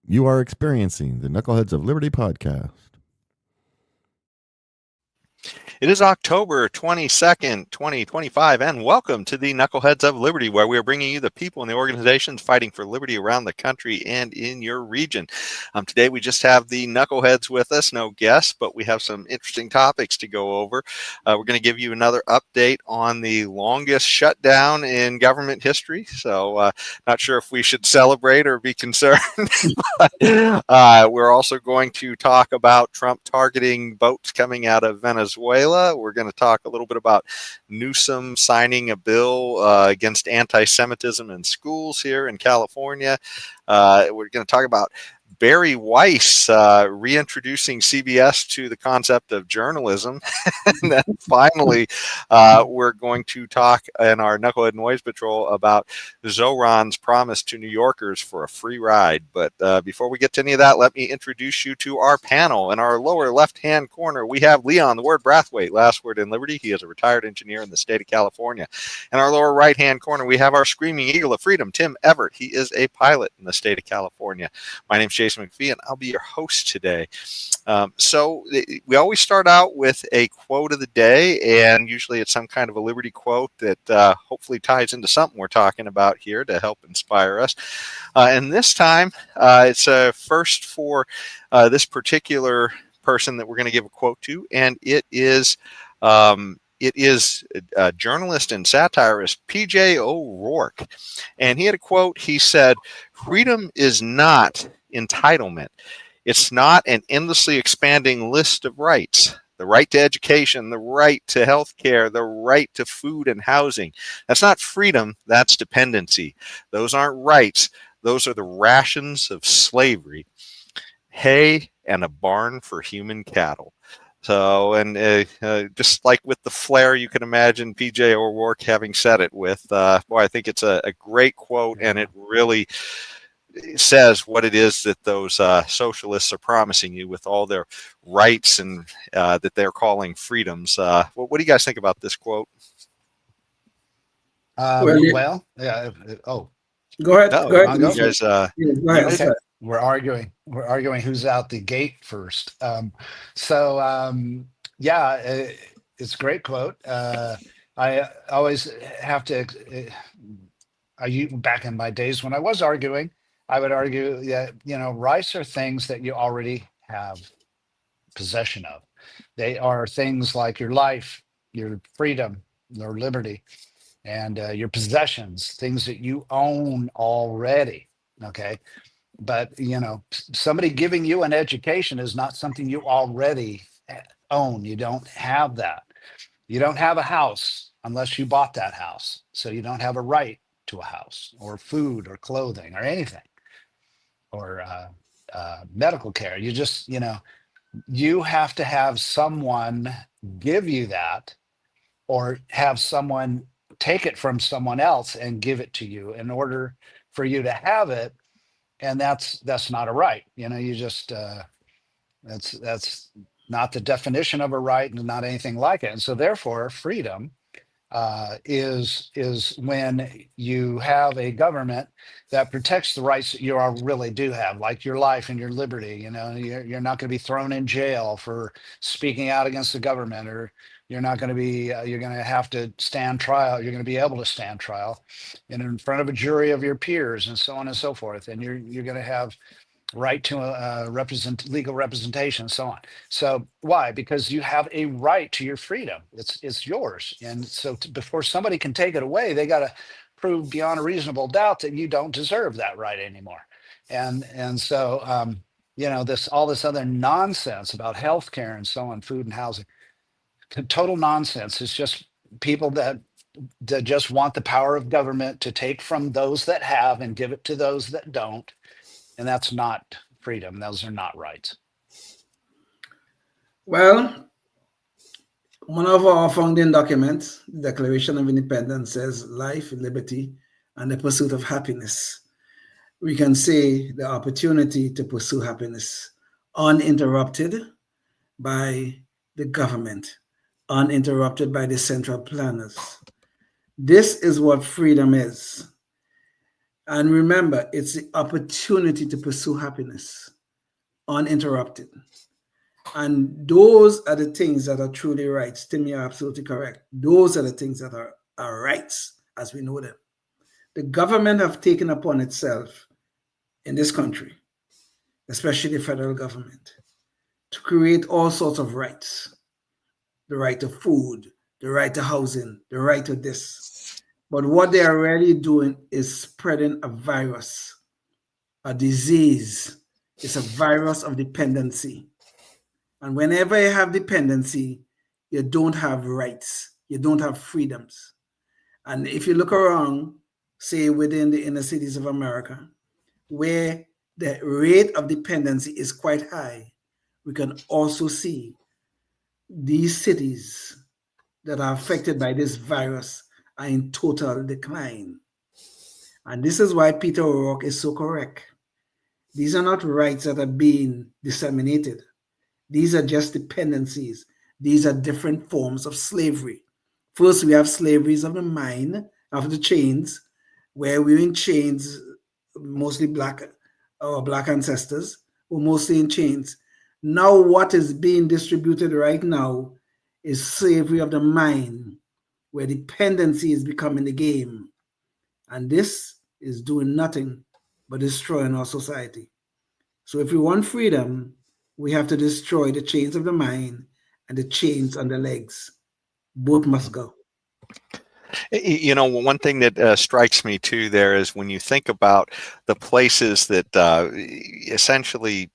You are experiencing the Knuckleheads of Liberty podcast. It is October 22nd, 2025, and welcome to the Knuckleheads of Liberty, where we are bringing you the people and the organizations fighting for liberty around the country and in your region. Today, we just have the Knuckleheads with us, no guests, but we have some interesting topics to go over. We're going to give you another update on the longest shutdown in government history, so not sure if we should celebrate or be concerned. But, we're also going to talk about Trump targeting boats coming out of Venezuela. We're going to talk a little bit about Newsom signing a bill against anti-Semitism in schools here in California. We're going to talk about Barry Weiss reintroducing CBS to the concept of journalism. And then finally, we're going to talk in our Knucklehead Noise Patrol about Zoran's promise to New Yorkers for a free ride. But before we get to any of that, let me introduce you to our panel. In our lower left-hand corner, we have Leon, the word Brathwaite, last word in Liberty. He is a retired engineer in the state of California. In our lower right-hand corner, we have our screaming eagle of freedom, Tim Everett. He is a pilot in the state of California. My name is Jason McPhee, and I'll be your host today. So we always start out with a quote of the day, and usually it's some kind of a liberty quote that hopefully ties into something we're talking about here to help inspire us. And this time, it's a first for this particular person that we're going to give a quote to, and it is a journalist and satirist, P.J. O'Rourke. And he had a quote. He said, "Freedom is not entitlement. It's not an endlessly expanding list of rights. The right to education, the right to health care, the right to food and housing. That's not freedom, that's dependency. Those aren't rights. Those are the rations of slavery. Hay and a barn for human cattle." So, and just like with the flair, you can imagine P.J. O'Rourke having said it with, boy, I think it's a great quote, and it really says what it is that those socialists are promising you with all their rights and that they're calling freedoms. What do you guys think about this quote? Well, yeah. Go ahead. No, go ahead. you guys, Go ahead. Okay. We're arguing who's out the gate first. Yeah, it's a great quote. I always have to. Back in my days when I was arguing, I would argue that rights are things that you already have possession of. They are things like your life, your freedom, your liberty, and your possessions, things that you own already. Okay. But somebody giving you an education is not something you already own. You don't have that. You don't have a house unless you bought that house. So you don't have a right to a house or food or clothing or anything, or medical care. You just, you have to have someone give you that, or have someone take it from someone else and give it to you in order for you to have it. And that's not a right. You just that's not the definition of a right, and not anything like it. And so therefore freedom is when you have a government that protects the rights that you really do have, like your life and your liberty. You're not going to be thrown in jail for speaking out against the government, or you're not going to be you're going to have to stand trial. You're going to be able to stand trial in front of a jury of your peers, and so on and so forth. And you're going to have right to legal representation, and so on. So why? Because you have a right to your freedom. It's yours. And so before somebody can take it away, they got to prove beyond a reasonable doubt that you don't deserve that right anymore. And so all this other nonsense about healthcare and so on, food and housing, total nonsense. It's just people that just want the power of government to take from those that have and give it to those that don't. And that's not freedom. Those are not rights. Well, one of our founding documents, the Declaration of Independence, says life, liberty, and the pursuit of happiness. We can say the opportunity to pursue happiness uninterrupted by the government, uninterrupted by the central planners. This is what freedom is. And remember, it's the opportunity to pursue happiness uninterrupted. And those are the things that are truly rights. Tim, you're absolutely correct. Those are the things that are rights as we know them. The government have taken upon itself in this country, especially the federal government, to create all sorts of rights. The right to food, the right to housing, the right to this. But what they are really doing is spreading a virus, a disease. It's a virus of dependency. And whenever you have dependency, you don't have rights. You don't have freedoms. And if you look around, say within the inner cities of America, where the rate of dependency is quite high, we can also see these cities that are affected by this virus are in total decline. And this is why Peter O'Rourke is so correct. These are not rights that are being disseminated. These are just dependencies. These are different forms of slavery. First, we have slaveries of the mind, of the chains, where we're in chains, mostly our black ancestors were mostly in chains. Now what is being distributed right now is slavery of the mind, where dependency is becoming the game. And this is doing nothing but destroying our society. So if we want freedom, we have to destroy the chains of the mind and the chains on the legs. Both must go. You know, one thing that strikes me too there is when you think about the places that essentially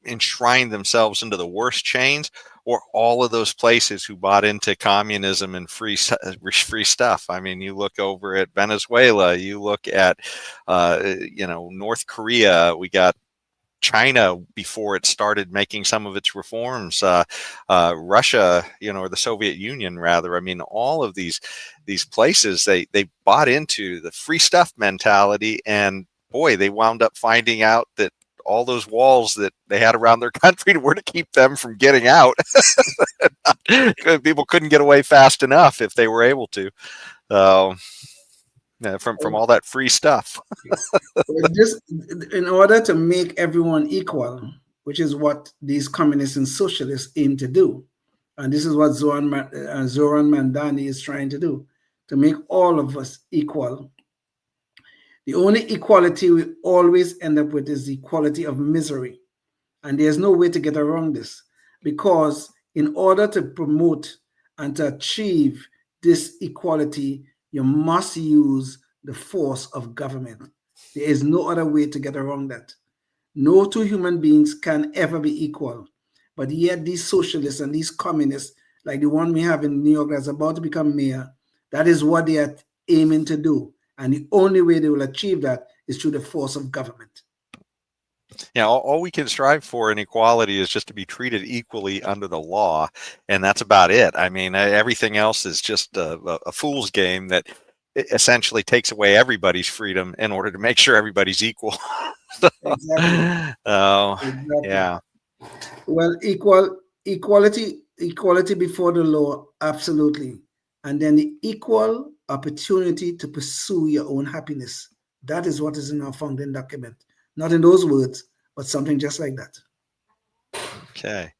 enshrine themselves into the worst chains, or all of those places who bought into communism and free stuff. I mean, you look over at Venezuela, you look at, North Korea, we got China before it started making some of its reforms, Russia, or the Soviet Union rather. I mean, all of these places, they bought into the free stuff mentality, and boy, they wound up finding out that all those walls that they had around their country were to keep them from getting out. People couldn't get away fast enough if they were able to. From all that free stuff. Just in order to make everyone equal, which is what these communists and socialists aim to do, and this is what Zoran Mandani is trying to do, to make all of us equal. The only equality we always end up with is the equality of misery. And there's no way to get around this, because in order to promote and to achieve this equality, you must use the force of government. There is no other way to get around that. No two human beings can ever be equal. But yet these socialists and these communists, like the one we have in New York that's about to become mayor, that is what they are aiming to do. And the only way they will achieve that is through the force of government. Yeah, all we can strive for in equality is just to be treated equally under the law, and that's about it. I mean, everything else is just a fool's game that essentially takes away everybody's freedom in order to make sure everybody's equal. Exactly. Exactly. Yeah. Well, equality before the law, absolutely. And then the equal opportunity to pursue your own happiness. That is what is in our founding document. Not in those words, but something just like that. Okay.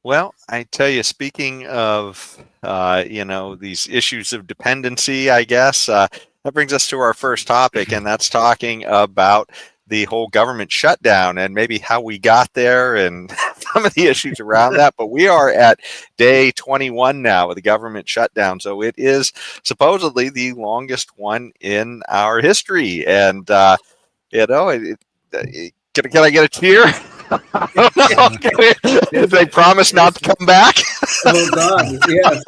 Well, I tell you, speaking of, these issues of dependency, I guess, that brings us to our first topic, and that's talking about the whole government shutdown and maybe how we got there and some of the issues around that. But we are at day 21 now of the government shutdown. So it is supposedly the longest one in our history. And, can I get a cheer? They promise not to come back. Oh God! Yes.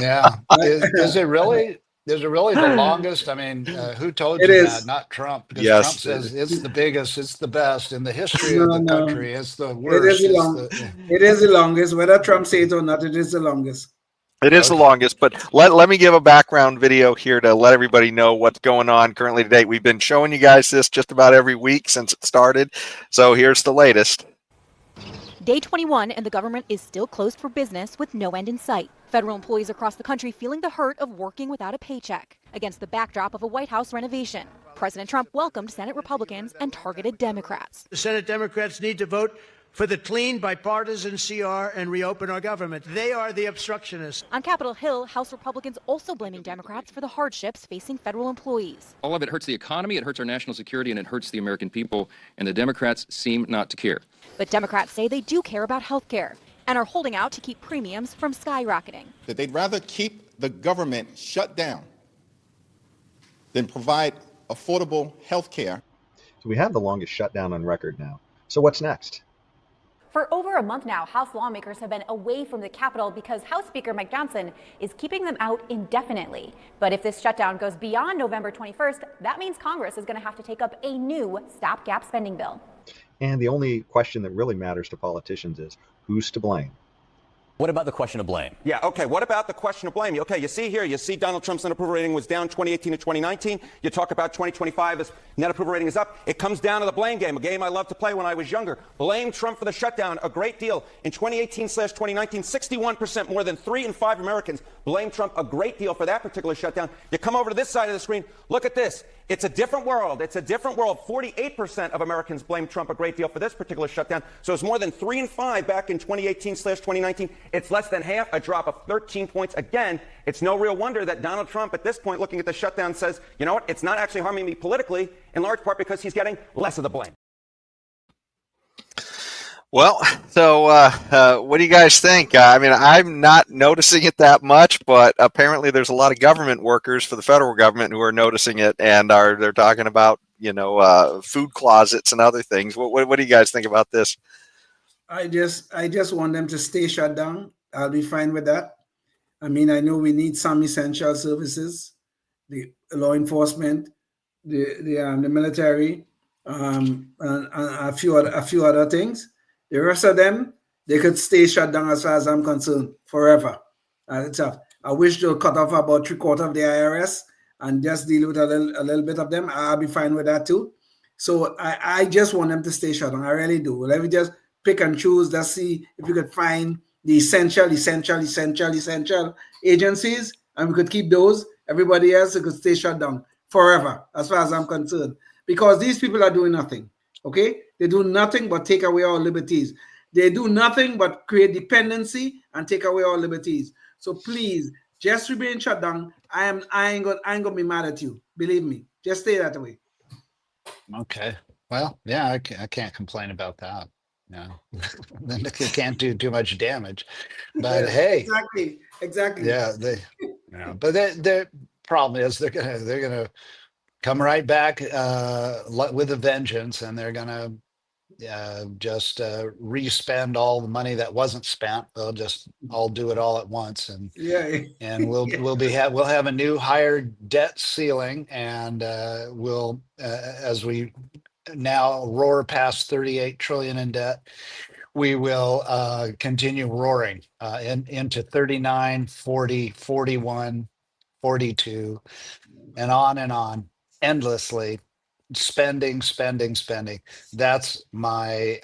Yeah. Is it really the longest? I mean, who told you that? Not Trump, because Yes. Trump says it's the biggest, it's the best in the history of the country. It's the worst. It is the longest. Whether Trump says it or not, it is the longest. It is the longest, but let me give a background video here to let everybody know what's going on currently today. We've been showing you guys this just about every week since it started. So here's the latest. Day 21 and the government is still closed for business with no end in sight. Federal employees across the country feeling the hurt of working without a paycheck against the backdrop of a White House renovation. President Trump welcomed Senate Republicans and targeted Democrats. The Senate Democrats need to vote for the clean, bipartisan CR and reopen our government. They are the obstructionists. On Capitol Hill, House Republicans also blaming Democrats for the hardships facing federal employees. All of it hurts the economy, it hurts our national security, and it hurts the American people, and the Democrats seem not to care. But Democrats say they do care about health care and are holding out to keep premiums from skyrocketing. That they'd rather keep the government shut down than provide affordable health care. So we have the longest shutdown on record now. So what's next? For over a month now, House lawmakers have been away from the Capitol because House Speaker Mike Johnson is keeping them out indefinitely. But if this shutdown goes beyond November 21st, that means Congress is going to have to take up a new stopgap spending bill. And the only question that really matters to politicians is who's to blame? What about the question of blame? Yeah, okay, what about the question of blame? Okay, you see Donald Trump's net approval rating was down 2018 to 2019. You talk about 2025 as net approval rating is up. It comes down to the blame game, a game I loved to play when I was younger. Blame Trump for the shutdown, a great deal. In 2018/2019, 61%, more than 3 in 5 Americans blame Trump, a great deal for that particular shutdown. You come over to this side of the screen, look at this. It's a different world. It's a different world. 48% of Americans blame Trump a great deal for this particular shutdown. So it's more than 3 in 5 back in 2018/2019. It's less than half, a drop of 13 points. Again, it's no real wonder that Donald Trump at this point, looking at the shutdown, says, you know what, it's not actually harming me politically, in large part because he's getting less of the blame. Well, so what do you guys think? I mean, I'm not noticing it that much, but apparently there's a lot of government workers for the federal government who are noticing it, and they're talking about, food closets and other things. What do you guys think about this? I just want them to stay shut down. I'll be fine with that. I mean, I know we need some essential services, the law enforcement, the military, and a few other things. The rest of them, they could stay shut down as far as I'm concerned, forever. It's tough. I wish they'll cut off about 3/4 of the IRS and just deal with a little bit of them. I'll be fine with that too. So I just want them to stay shut down. I really do. Let me just pick and choose. Let's see if we could find the essential agencies, and we could keep those. Everybody else could stay shut down forever, as far as I'm concerned. Because these people are doing nothing. Okay? They do nothing but take away our liberties. They do nothing but create dependency and take away our liberties. So please, just remain shut down. I ain't gonna be mad at you. Believe me. Just stay that way. Okay. Well, yeah, I can't complain about that. No, then they can't do too much damage. But hey, exactly. Yeah, but the problem is they're gonna come right back with a vengeance, and they're gonna just re-spend all the money that wasn't spent. They'll just all do it all at once, and we'll have a new higher debt ceiling, and we'll as we now roar past 38 trillion in debt, we will continue roaring into 39, 40, 41, 42, and on endlessly. Spending. That's my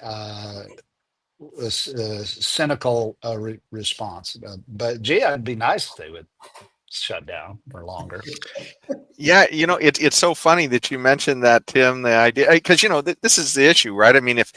cynical response. But gee, it'd be nice if they would shut down for longer. Yeah, it's so funny that you mentioned that, Tim. The idea, because this is the issue, right? I mean, if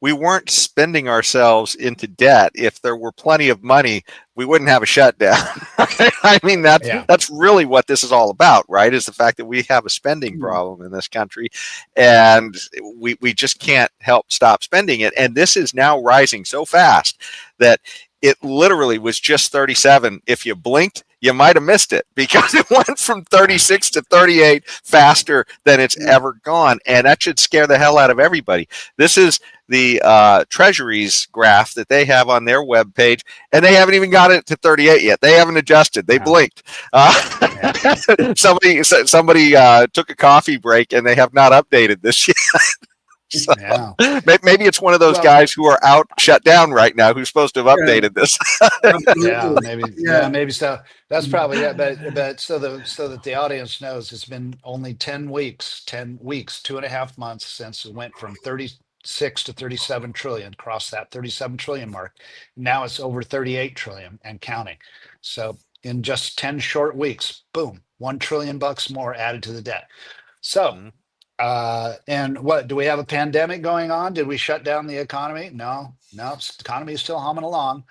we weren't spending ourselves into debt, if there were plenty of money, we wouldn't have a shutdown. Okay? I mean, that's really what this is all about, right? Is the fact that we have a spending problem in this country, and we just can't help stop spending it. And this is now rising so fast that it literally was just 37. If you blinked, you might have missed it, because it went from 36 to 38 faster than it's ever gone. And that should scare the hell out of everybody. This is the Treasury's graph that they have on their webpage, and they haven't even got it to 38 yet. They haven't adjusted. They blinked. Somebody took a coffee break, and they have not updated this yet. So maybe it's one of those guys who are out shut down right now who's supposed to have updated this. Maybe so. That's probably it. But so that the audience knows, it's been only 10 weeks, 2.5 months since it went from 36 to 37 trillion, crossed that 37 trillion mark. Now it's over 38 trillion and counting. So in just 10 short weeks, boom, $1 trillion more added to the debt. So, and what, do we have a pandemic going on? Did we shut down the economy? No, the economy is still humming along.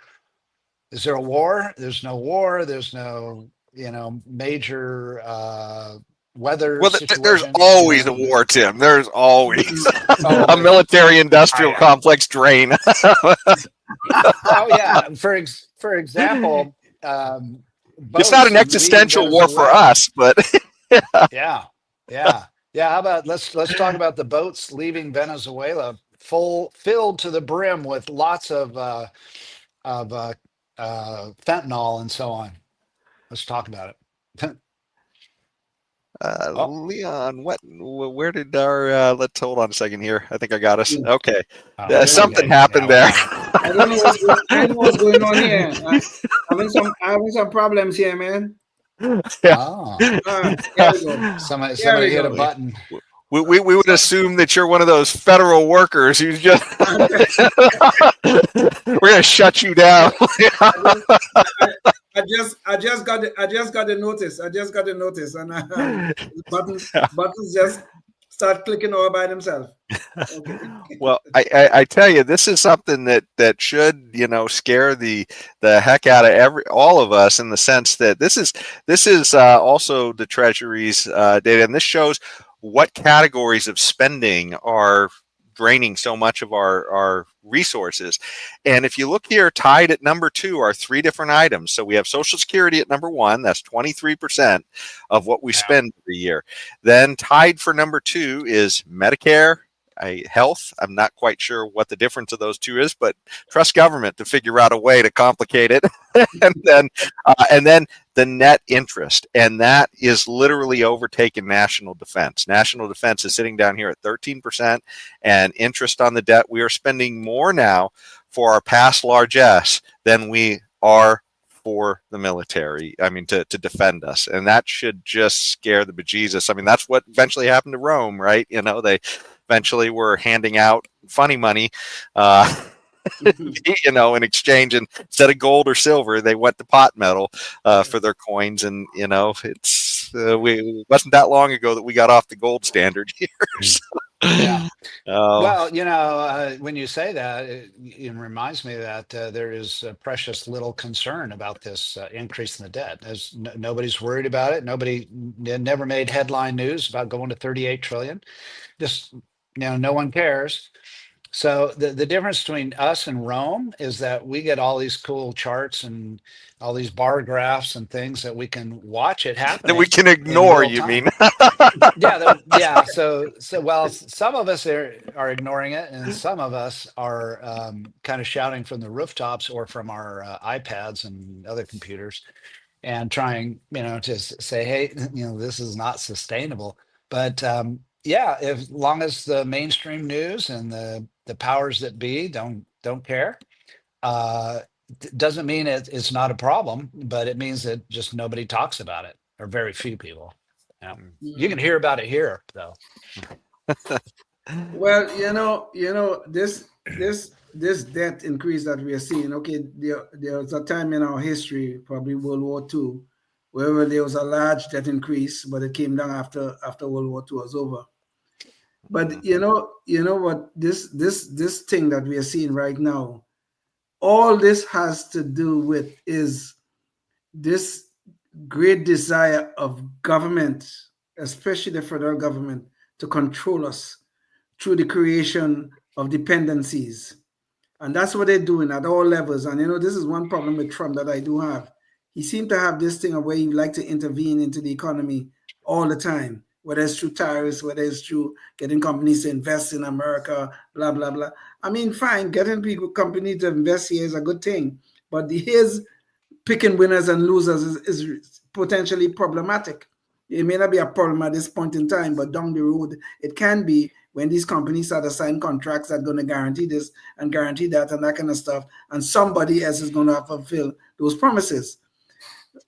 Is there a war? There's no war. There's no, major weather Well, there's situation. always a war, Tim. There's always a military-industrial complex drain. Oh yeah. For example, it's not an existential war for us, but yeah. How about let's talk about the boats leaving Venezuela, filled to the brim with lots of fentanyl and so on. Let's talk about it. Leon, where did our let's hold on a second here. I think I got us. Okay. Something okay. happened there. I don't know what's going on here. Having some problems here, man. Yeah. There we go. Somebody hit a button. We would assume that you're one of those federal workers who's just we're gonna shut you down. I just got the notice. And buttons just start clicking all by themselves. Okay. Well, I tell you, this is something that should scare the heck out of all of us, in the sense that this is also the Treasury's data, and this shows what categories of spending are draining so much of our resources. And if you look here, tied at number 2 are 3 different items. So we have Social Security at number 1. That's 23% of what we spend every year. Then tied for number 2 is Medicare, health. I'm not quite sure what the difference of those two is, but trust government to figure out a way to complicate it. and then the net interest, and that is literally overtaken national defense. National defense is sitting down here at 13%, and interest on the debt. We are spending more now for our past largesse than we are for the military. I mean, to defend us, and that should just scare the bejesus. I mean, that's what eventually happened to Rome, right? They eventually were handing out funny money, in exchange, and instead of gold or silver, they went to pot metal for their coins. And it's wasn't that long ago that we got off the gold standard here. So. Yeah. Well, when you say that, it reminds me that there is precious little concern about this increase in the debt. As nobody's worried about it. Nobody never made headline news about going to 38 trillion. Just no one cares. So the difference between us and Rome is that we get all these cool charts and all these bar graphs and things that we can watch it happen. That we can ignore, you mean? Yeah. So well, some of us are ignoring it, and some of us are kind of shouting from the rooftops or from our iPads and other computers, and trying, to say, hey, this is not sustainable. But as long as the mainstream news and the powers that be don't care, doesn't mean it's not a problem, but it means that just nobody talks about it, or very few people. You can hear about it here, though. Well, this debt increase that we are seeing. Okay, there was a time in our history, probably World War II, where there was a large debt increase, but it came down after World War II was over. But you know what, this thing that we are seeing right now, all this has to do with is this great desire of government, especially the federal government, to control us through the creation of dependencies. And that's what they're doing at all levels. And this is one problem with Trump that I do have. He seemed to have this thing of where he like to intervene into the economy all the time, whether it's through tariffs, whether it's through getting companies to invest in America, blah, blah, blah. I mean, fine, getting companies to invest here is a good thing, but his picking winners and losers is potentially problematic. It may not be a problem at this point in time, but down the road, it can be, when these companies start to sign contracts that are going to guarantee this and guarantee that and that kind of stuff, and somebody else is going to fulfill those promises.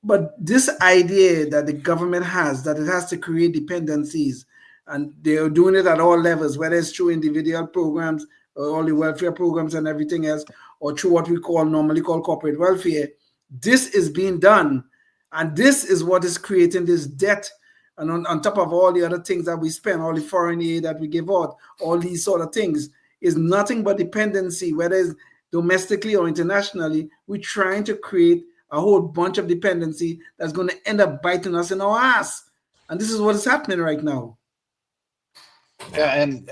But this idea that the government has, that it has to create dependencies, and they're doing it at all levels, whether it's through individual programs, or all the welfare programs and everything else, or through what we normally call corporate welfare, this is being done. And this is what is creating this debt, And on top of all the other things that we spend, all the foreign aid that we give out, all these sort of things, is nothing but dependency, whether it's domestically or internationally. We're trying to create a whole bunch of dependency that's going to end up biting us in our ass. And this is what is happening right now. Yeah, and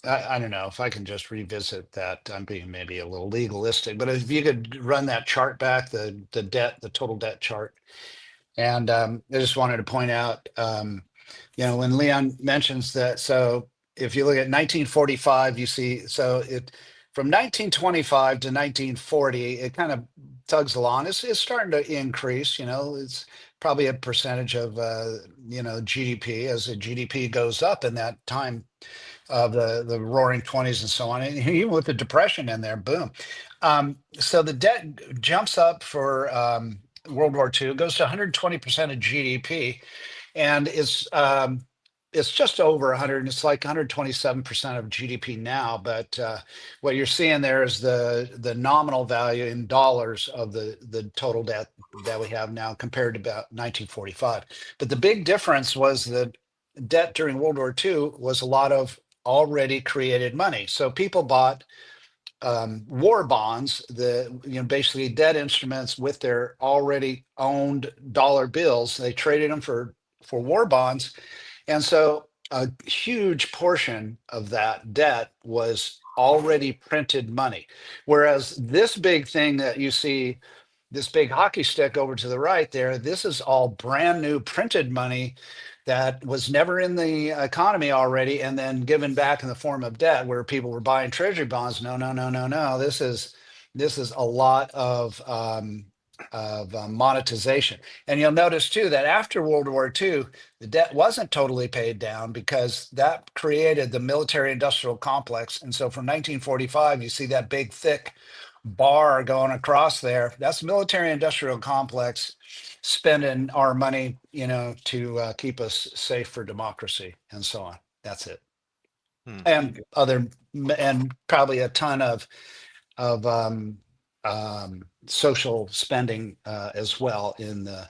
I don't know if I can just revisit that. I'm being maybe a little legalistic, but if you could run that chart back, the debt, the total debt chart. And I just wanted to point out, when Leon mentions that, so if you look at 1945, you see, so it from 1925 to 1940, it kind of tugs along. It's starting to increase, it's probably a percentage of, GDP as the GDP goes up in that time of the roaring 20s and so on. And even with the depression in there, boom. So the debt jumps up for World War II, goes to 120% of GDP, and it's just over 100. It's like 127% of GDP now. But what you're seeing there is the nominal value in dollars of the total debt that we have now compared to about 1945. But the big difference was that debt during World War II was a lot of already created money. So people bought war bonds, basically debt instruments with their already owned dollar bills. They traded them for war bonds, and so a huge portion of that debt was already printed money. Whereas this big thing that you see, this big hockey stick over to the right there, this is all brand new printed money that was never in the economy already and then given back in the form of debt, where people were buying treasury bonds. No. This is a lot of monetization. And you'll notice too that after World War II, the debt wasn't totally paid down because that created the military industrial complex. And so from 1945, you see that big thick bar going across there. That's military industrial complex spending our money, to keep us safe for democracy and so on. That's it. And probably a ton of social spending as well in the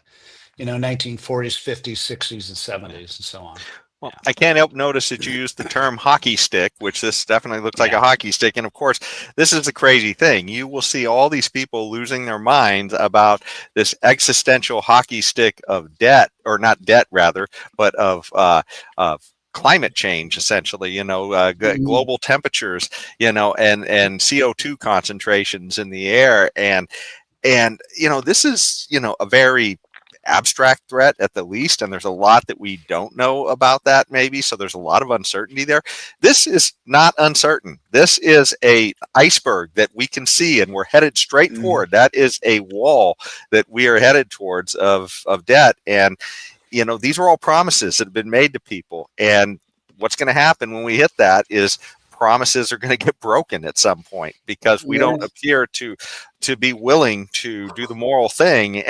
1940s, 50s, 60s, and 70s, and so on. Well, I can't help notice that you used the term hockey stick, which this definitely looks like a hockey stick. And of course, this is the crazy thing. You will see all these people losing their minds about this existential hockey stick of debt, or not debt rather, but of climate change, essentially, global temperatures, and CO2 concentrations in the air. And this is, a very abstract threat at the least, and there's a lot that we don't know about that maybe, so there's a lot of uncertainty there. This is not uncertain. This is a iceberg that we can see, and we're headed straight toward. That is a wall that we are headed towards of debt. And these are all promises that have been made to people, and what's going to happen when we hit that is promises are going to get broken at some point, because we don't appear to be willing to do the moral thing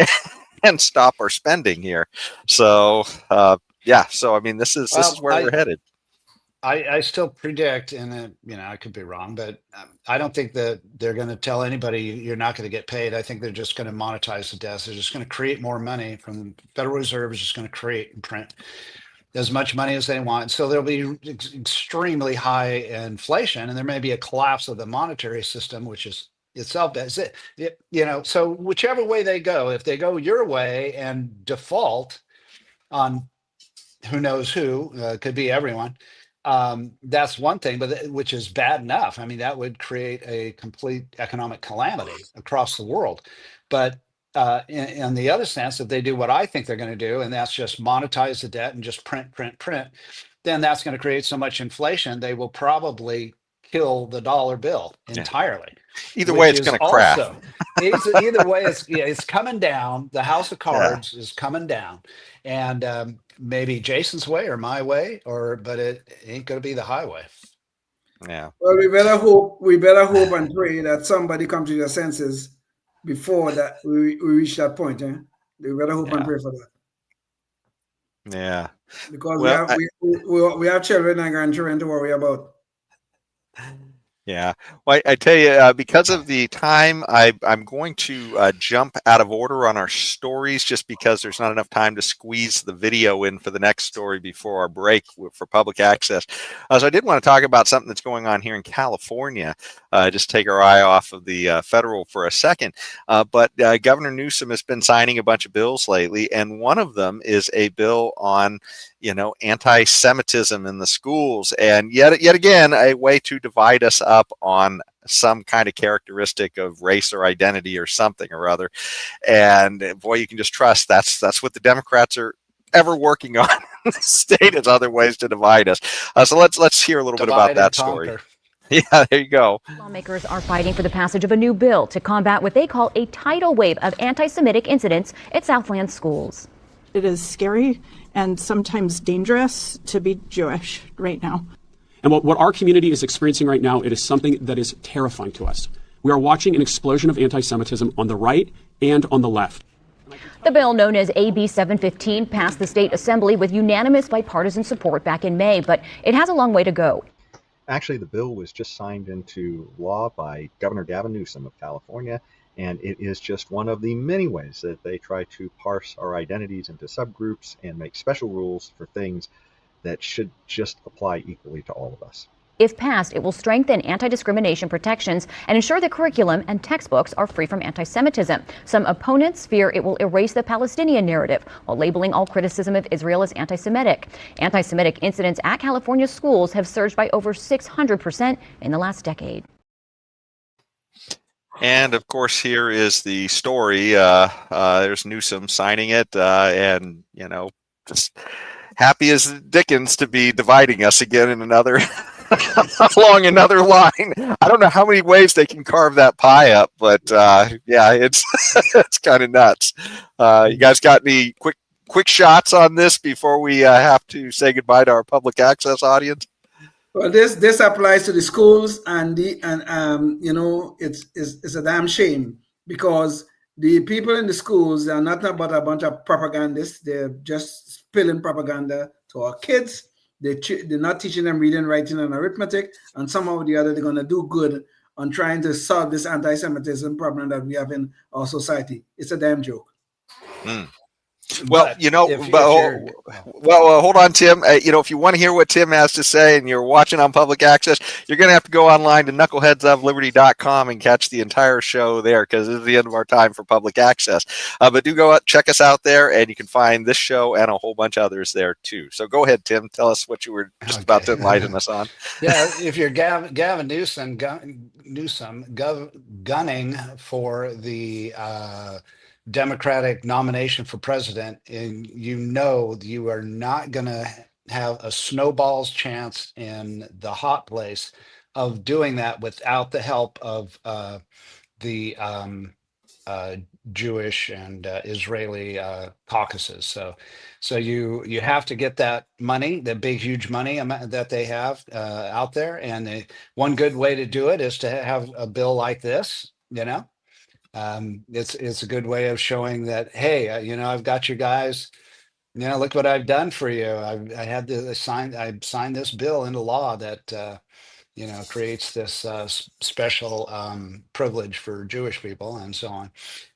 and stop our spending here. So so I mean, this is where we're headed. I still predict, and I could be wrong, but I don't think that they're going to tell anybody you're not going to get paid. I think they're just going to monetize the debts. They're just going to create more money. From the Federal Reserve is just going to create and print as much money as they want. So there'll be extremely high inflation, and there may be a collapse of the monetary system, which is itself as it. So whichever way they go, if they go your way and default on who knows who, could be everyone. That's one thing, but which is bad enough. I mean, that would create a complete economic calamity across the world. But in the other sense, if they do what I think they're going to do, and that's just monetize the debt and just print, then that's going to create so much inflation, they will probably kill the dollar bill entirely. Either way, it's going to crash. Either way, it's coming down. The house of cards is coming down, and maybe Jason's way or my way, but it ain't going to be the highway. Yeah. Well, we better hope and pray that somebody comes to their senses before that we reach that point. We better hope and pray for that. Yeah. Because we have children and grandchildren to worry about. Yeah. Well, I tell you, because of the time, I'm going to jump out of order on our stories just because there's not enough time to squeeze the video in for the next story before our break for public access. So I did want to talk about something that's going on here in California. Just take our eye off of the federal for a second. But Governor Newsom has been signing a bunch of bills lately, and one of them is a bill on anti-Semitism in the schools, and yet again, a way to divide us up on some kind of characteristic of race or identity or something or other. And boy, you can just trust that's what the Democrats are ever working on. The state has other ways to divide us. So let's hear a little bit about that story. Yeah, there you go. Lawmakers are fighting for the passage of a new bill to combat what they call a tidal wave of anti-Semitic incidents at Southland schools. It is scary and sometimes dangerous to be Jewish right now. And what our community is experiencing right now, it is something that is terrifying to us. We are watching an explosion of anti-Semitism on the right and on the left. The bill, known as AB 715, passed the state assembly with unanimous bipartisan support back in May, but it has a long way to go. Actually, the bill was just signed into law by Governor Gavin Newsom of California, and it is just one of the many ways that they try to parse our identities into subgroups and make special rules for things that should just apply equally to all of us. If passed, it will strengthen anti-discrimination protections and ensure the curriculum and textbooks are free from anti-Semitism. Some opponents fear it will erase the Palestinian narrative while labeling all criticism of Israel as anti-Semitic. Anti-Semitic incidents at California schools have surged by over 600% in the last decade. And of course, here is the story. There's Newsom signing it, and just happy as Dickens to be dividing us again in another along another line. I don't know how many ways they can carve that pie up, but yeah, it's it's kind of nuts. You guys got any quick shots on this before we have to say goodbye to our public access audience? Well, this applies to the schools, and it's a damn shame because the people in the schools are not about a bunch of propagandists. They're just spilling propaganda to our kids. They're not teaching them reading, writing, and arithmetic, and somehow or the other they're going to do good on trying to solve this anti-Semitism problem that we have in our society. It's a damn joke. Mm. Well, hold on, Tim. If you want to hear what Tim has to say and you're watching on public access, you're going to have to go online to knuckleheadsofliberty.com and catch the entire show there because this is the end of our time for public access. But do go out, check us out there, and you can find this show and a whole bunch of others there too. So go ahead, Tim. Tell us what you were just about to enlighten us on. Yeah, if you're Gavin Newsom gunning for the Democratic nomination for president, and you are not going to have a snowball's chance in the hot place of doing that without the help of the Jewish and Israeli caucuses. So you have to get that money, the big huge money that they have out there, and one good way to do it is to have a bill like this. It's a good way of showing that, hey, I've got you guys. Look what I've done for you. I signed this bill into law that creates this special privilege for Jewish people and so on.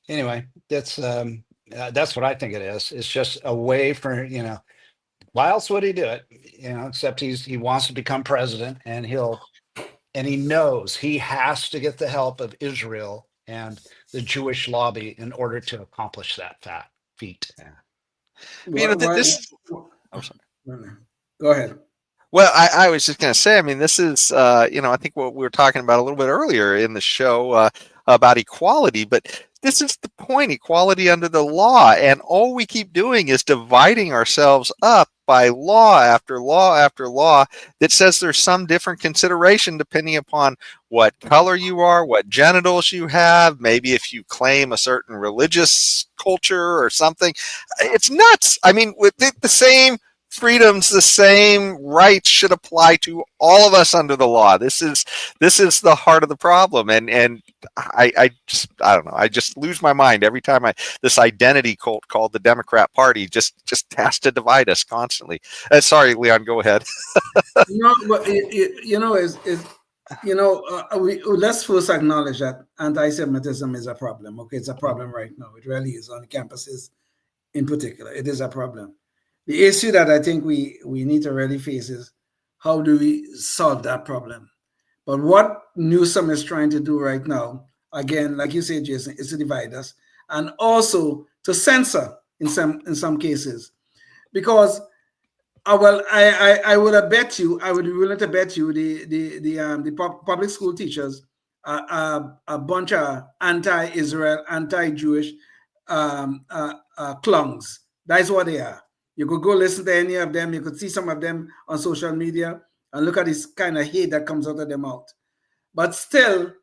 Anyway, that's what I think it is. It's just a way for why else would he do it? Except he wants to become president, and he knows he has to get the help of Israel and the Jewish lobby in order to accomplish that feat. Yeah. I'm sorry. Go ahead. Well, I was just going to say, this is, I think what we were talking about a little bit earlier in the show about equality, but this is the point, equality under the law. And all we keep doing is dividing ourselves up by law after law after law that says there's some different consideration depending upon what color you are, what genitals you have, maybe if you claim a certain religious culture or something. It's nuts. With the same freedoms, the same rights should apply to all of us under the law. This is the heart of the problem, and I don't know. I just lose my mind every time this identity cult called the Democrat Party just has to divide us constantly. Sorry, Leon, go ahead. No, but Let's first acknowledge that anti-Semitism is a problem. Okay, it's a problem right now. It really is on campuses in particular. It is a problem. The issue that I think we need to really face is how do we solve that problem? But what Newsom is trying to do right now, again, like you say, Jason, is to divide us and also to censor in some cases, because I would have bet you, I would be willing to bet you the public school teachers are a bunch of anti-Israel, anti-Jewish clowns. That's what they are. You could go listen to any of them. You could see some of them on social media and look at this kind of hate that comes out of their mouth. But still,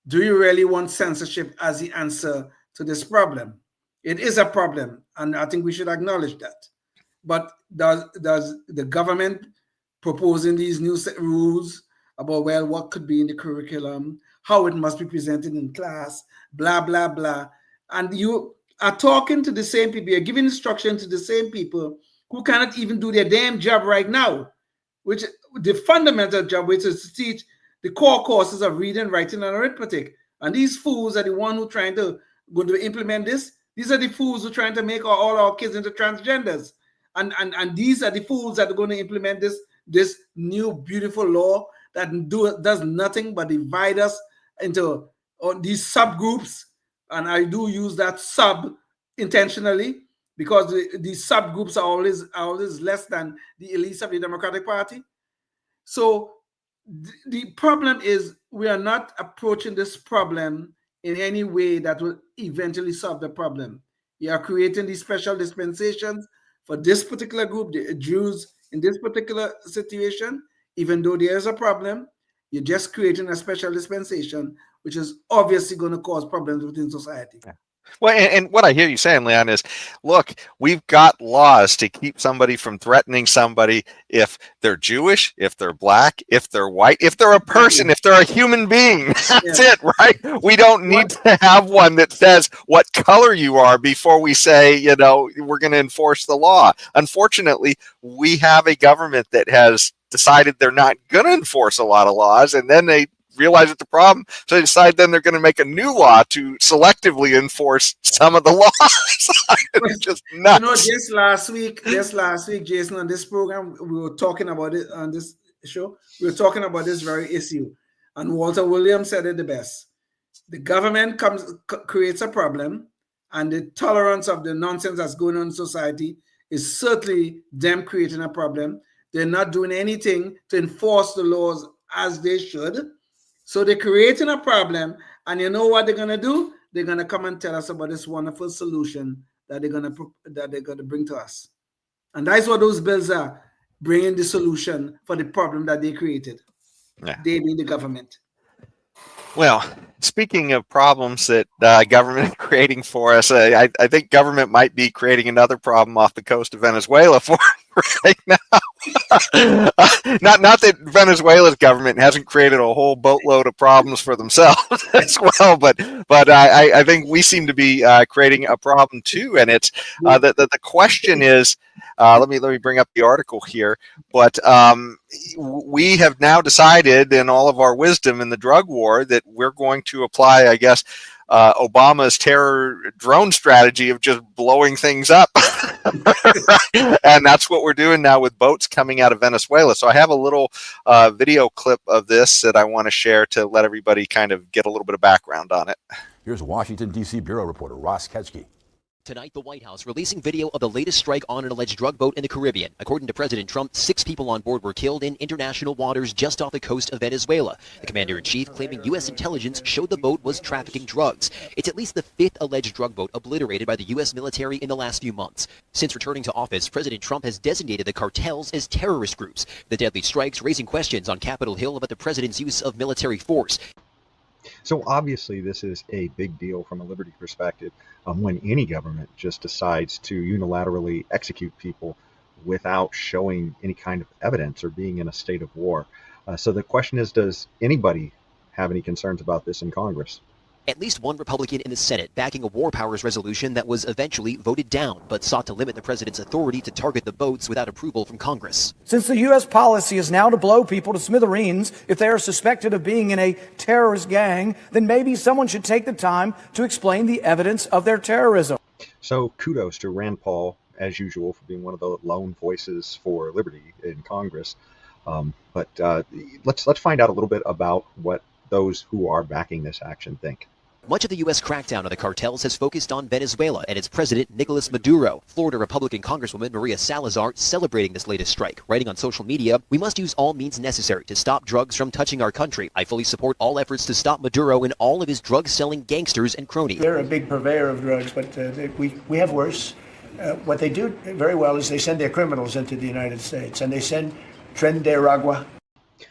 do you really want censorship as the answer to this problem? It is a problem, and I think we should acknowledge that. But does the government proposing these new rules about, well, what could be in the curriculum, how it must be presented in class, blah, blah, blah. And you are talking to the same people, you're giving instruction to the same people who cannot even do their damn job right now, which the fundamental job, which is to teach the core courses of reading, writing, and arithmetic. And these fools are the one who trying to going to implement this. These are the fools who are trying to make all our kids into transgenders. And these are the fools that are going to implement this new beautiful law that does nothing but divide us into these subgroups. And I do use that sub intentionally because these subgroups are always less than the elites of the Democratic Party. So the problem is we are not approaching this problem in any way that will eventually solve the problem. You are creating these special dispensations for this particular group, the Jews in this particular situation. Even though there is a problem, you're just creating a special dispensation, which is obviously going to cause problems within society. Yeah. Well, and what I hear you saying, Leon, is, look, we've got laws to keep somebody from threatening somebody if they're Jewish, if they're black, if they're white, if they're a person, if they're a human being. That's it, right? We don't need to have one that says what color you are before we say, we're going to enforce the law. Unfortunately, we have a government that has decided they're not going to enforce a lot of laws, and then they realize it's a problem, so they decide then they're going to make a new law to selectively enforce some of the laws. It's just nuts. Just last week, Jason, on this program, we were talking about it on this show. We were talking about this very issue, and Walter Williams said it the best. The government creates a problem, and the tolerance of the nonsense that's going on in society is certainly them creating a problem. They're not doing anything to enforce the laws as they should. So they're creating a problem, and you know what they're going to do? They're going to come and tell us about this wonderful solution that they're going to bring to us. And that's what those bills are, bringing the solution for the problem that they created. Yeah. They being the government. Well, speaking of problems that government is creating for us, I think government might be creating another problem off the coast of Venezuela for right now. Not that Venezuela's government hasn't created a whole boatload of problems for themselves as well, but I think we seem to be creating a problem too. And it's the question is, let me bring up the article here. But we have now decided, in all of our wisdom in the drug war, that we're going to apply, I guess, Obama's terror drone strategy of just blowing things up. And that's what we're doing now with boats coming out of Venezuela. So I have a little video clip of this that I want to share to let everybody kind of get a little bit of background on it. Here's Washington, D.C. Bureau reporter Ross Ketchke. Tonight, the White House releasing video of the latest strike on an alleged drug boat in the Caribbean. According to President Trump, 6 people on board were killed in international waters just off the coast of Venezuela. The commander-in-chief claiming U.S. intelligence showed the boat was trafficking drugs. It's at least the 5th alleged drug boat obliterated by the U.S. military in the last few months. Since returning to office, President Trump has designated the cartels as terrorist groups. The deadly strikes raising questions on Capitol Hill about the president's use of military force. So obviously this is a big deal from a liberty perspective when any government just decides to unilaterally execute people without showing any kind of evidence or being in a state of war. So the question is, does anybody have any concerns about this in Congress? At least one Republican in the Senate backing a war powers resolution that was eventually voted down, but sought to limit the president's authority to target the boats without approval from Congress. Since the U.S. policy is now to blow people to smithereens if they are suspected of being in a terrorist gang, then maybe someone should take the time to explain the evidence of their terrorism. So kudos to Rand Paul, as usual, for being one of the lone voices for liberty in Congress. But let's find out a little bit about what those who are backing this action think. Much of the U.S. crackdown on the cartels has focused on Venezuela and its president, Nicolas Maduro. Florida Republican Congresswoman Maria Salazar celebrating this latest strike, writing on social media, "We must use all means necessary to stop drugs from touching our country. I fully support all efforts to stop Maduro and all of his drug-selling gangsters and cronies." They're a big purveyor of drugs, but we have worse. What they do very well is they send their criminals into the United States, and they send Tren de Aragua.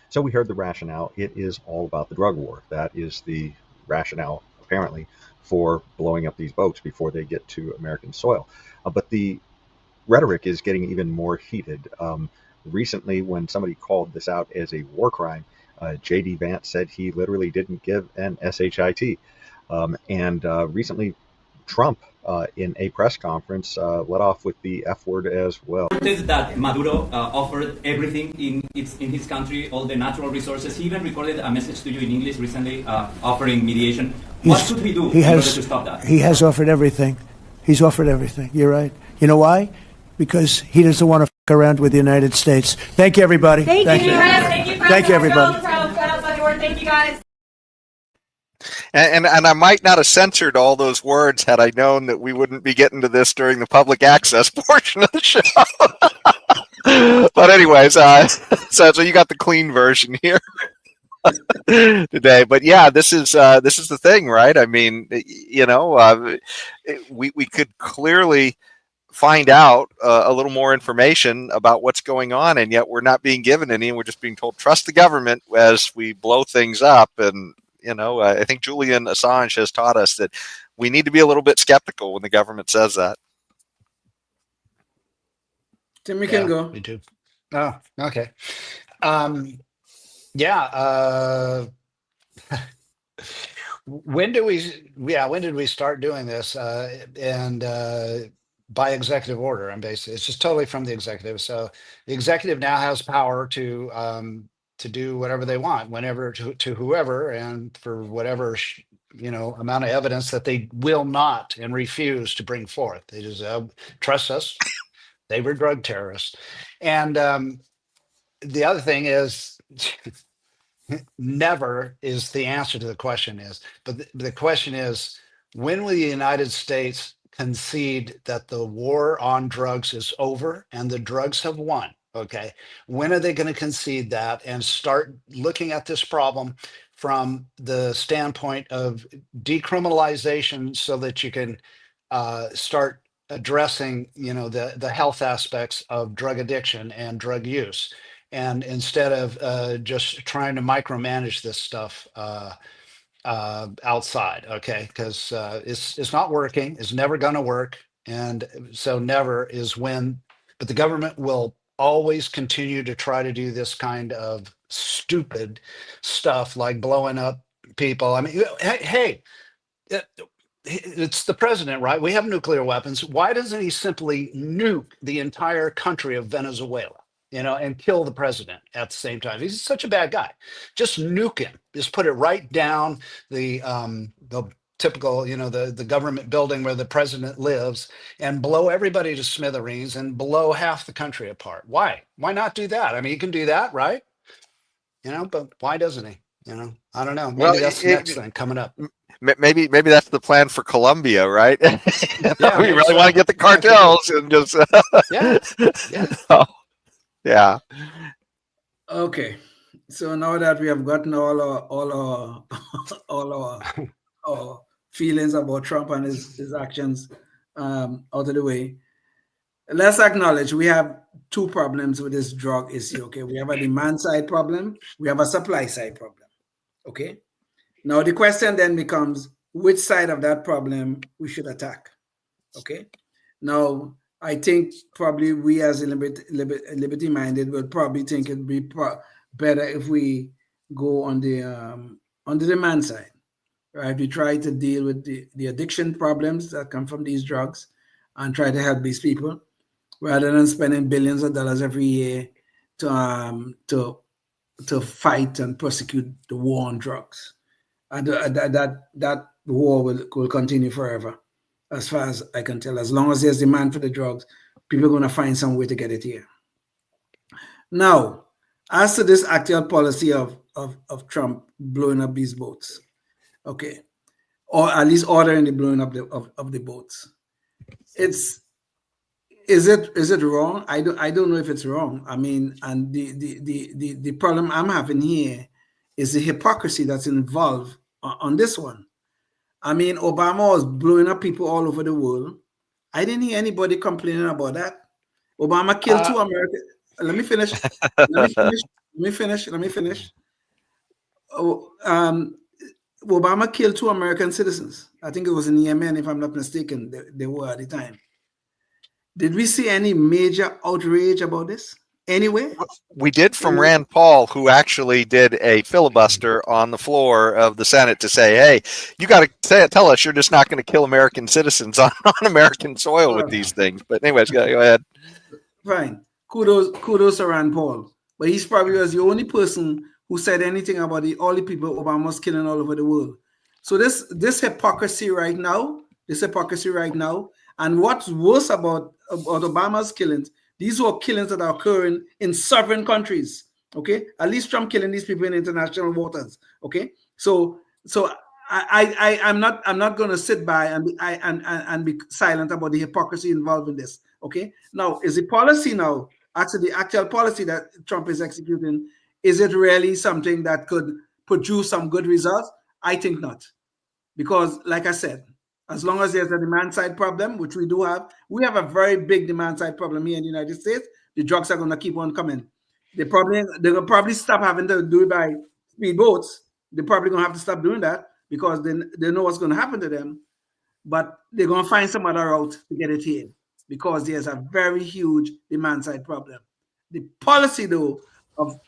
So we heard the rationale. It is all about the drug war. That is the rationale, apparently, for blowing up these boats before they get to American soil. But the rhetoric is getting even more heated. Recently, when somebody called this out as a war crime, J.D. Vance said he literally didn't give an SHIT. Recently, Trump, in a press conference, let off with the F word as well. That Maduro offered everything in his country, all the natural resources. He even recorded a message to you in English recently, offering mediation. What should we do in order to stop that? He has offered everything. He's offered everything. You're right. You know why? Because he doesn't want to f*** around with the United States. Thank you, everybody. Thank you. Thank you, everybody. Thank you, guys. And I might not have censored all those words had I known that we wouldn't be getting to this during the public access portion of the show. But anyways, so you got the clean version here today. But yeah, this is the thing, right? I mean, we could clearly find out a little more information about what's going on, and yet we're not being given any, and we're just being told trust the government as we blow things up. And I think Julian Assange has taught us that we need to be a little bit skeptical when the government says that. Tim, we can go. Me too. Oh, okay. When did we start doing this? By executive order, it's just totally from the executive. So the executive now has power to do whatever they want, whenever, to whoever, and for whatever amount of evidence that they will not and refuse to bring forth. They just trust us. They were drug terrorists. And the other thing is, never is the answer to the question is, but the question is, when will the United States concede that the war on drugs is over and the drugs have won? Okay. When are they going to concede that and start looking at this problem from the standpoint of decriminalization so that you can start addressing, the health aspects of drug addiction and drug use, and instead of just trying to micromanage this stuff outside, okay? Because it's not working. It's never going to work, and so never is when. But the government will always continue to try to do this kind of stupid stuff, like blowing up people. I mean, hey. It's the president, right? We have nuclear weapons. Why doesn't he simply nuke the entire country of Venezuela, and kill the president at the same time? He's such a bad guy. Just nuke him. Just put it right down the typical, the government building where the president lives, and blow everybody to smithereens and blow half the country apart. Why? Why not do that? I mean, he can do that, right? But why doesn't he? I don't know. Maybe that's the next thing coming up. Maybe that's the plan for Colombia, right? We really want to get the cartels and just yeah. Okay, so now that we have gotten all our feelings about Trump and his actions out of the way, let's acknowledge we have two problems with this drug issue. Okay, we have a demand side problem, we have a supply side problem. Okay. Now, the question then becomes, which side of that problem we should attack? Okay. Now, I think probably we as liberty-minded would probably think it'd be better if we go on the demand side. right? We try to deal with the addiction problems that come from these drugs and try to help these people rather than spending billions of dollars every year to fight and prosecute the war on drugs. And that war will continue forever, as far as I can tell. As long as there's demand for the drugs, people are going to find some way to get it here. Now, as to this actual policy of Trump blowing up these boats, okay, or at least ordering the blowing up of the boats, is it wrong? I don't know if it's wrong. I mean, and the problem I'm having here is the hypocrisy that's involved on this one. I mean, Obama was blowing up people all over the world. I didn't hear anybody complaining about that. Obama killed 2 Americans. Let me finish. Let me finish. Obama killed 2 American citizens. I think it was in Yemen, if I'm not mistaken. They were at the time. Did we see any major outrage about this anywhere? We did from Rand Paul, who actually did a filibuster on the floor of the Senate to say, hey, you got to tell us you're just not going to kill American citizens on American soil with these things. But anyways, go ahead. Fine. Kudos to Rand Paul. But he's probably was the only person who said anything about all the people Obama was killing all over the world. So this hypocrisy right now, and what's worse about Obama's killings, these were killings that are occurring in sovereign countries. Okay, at least Trump killing these people in international waters. Okay, so I'm not going to sit by and be silent about the hypocrisy involved in this. Okay, now is the policy now actually the actual policy that Trump is executing? Is it really something that could produce some good results? I think not, because like I said, as long as there's a demand side problem, which we do have, we have a very big demand side problem here in the United States. The drugs are going to keep on coming. They'll probably stop having to do it by speedboats. They're probably going to have to stop doing that because they know what's going to happen to them. But they're going to find some other route to get it here because there's a very huge demand side problem. The policy, though, of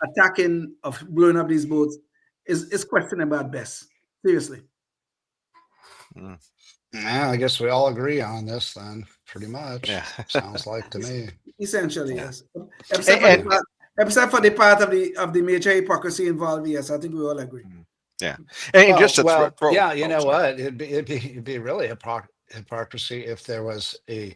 blowing up these boats is questionable at best. Seriously. Yeah, I guess we all agree on this then, pretty much. Yeah. Sounds like to me. Essentially, yes. Except for the part of the major hypocrisy involved, yes, I think we all agree. Yeah. And just know what? It'd be really hypocrisy if there was a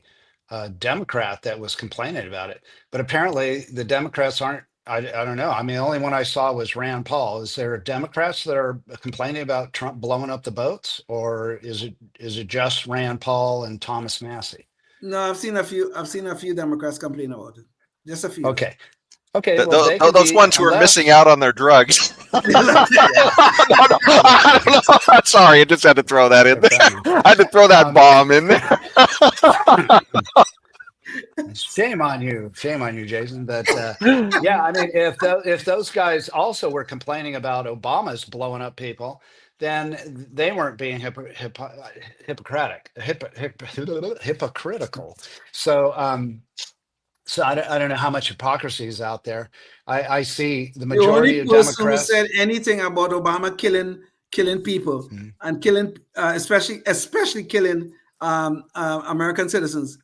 Democrat that was complaining about it. But apparently the Democrats aren't. I don't know. I mean, the only one I saw was Rand Paul. Is there Democrats that are complaining about Trump blowing up the boats, or is it just Rand Paul and Thomas Massey? No, I've seen a few Democrats complain about it. Just a few. Okay. Those ones who are missing out on their drugs. I don't know. Sorry, I just had to throw that in there. I had to throw that bomb in there. Shame on you, Jason. But yeah, I mean, if those guys also were complaining about Obama's blowing up people, then they weren't being hypocritical. So I don't know how much hypocrisy is out there. I see the majority of Democrats who said anything about Obama killing people and killing, especially killing American citizens.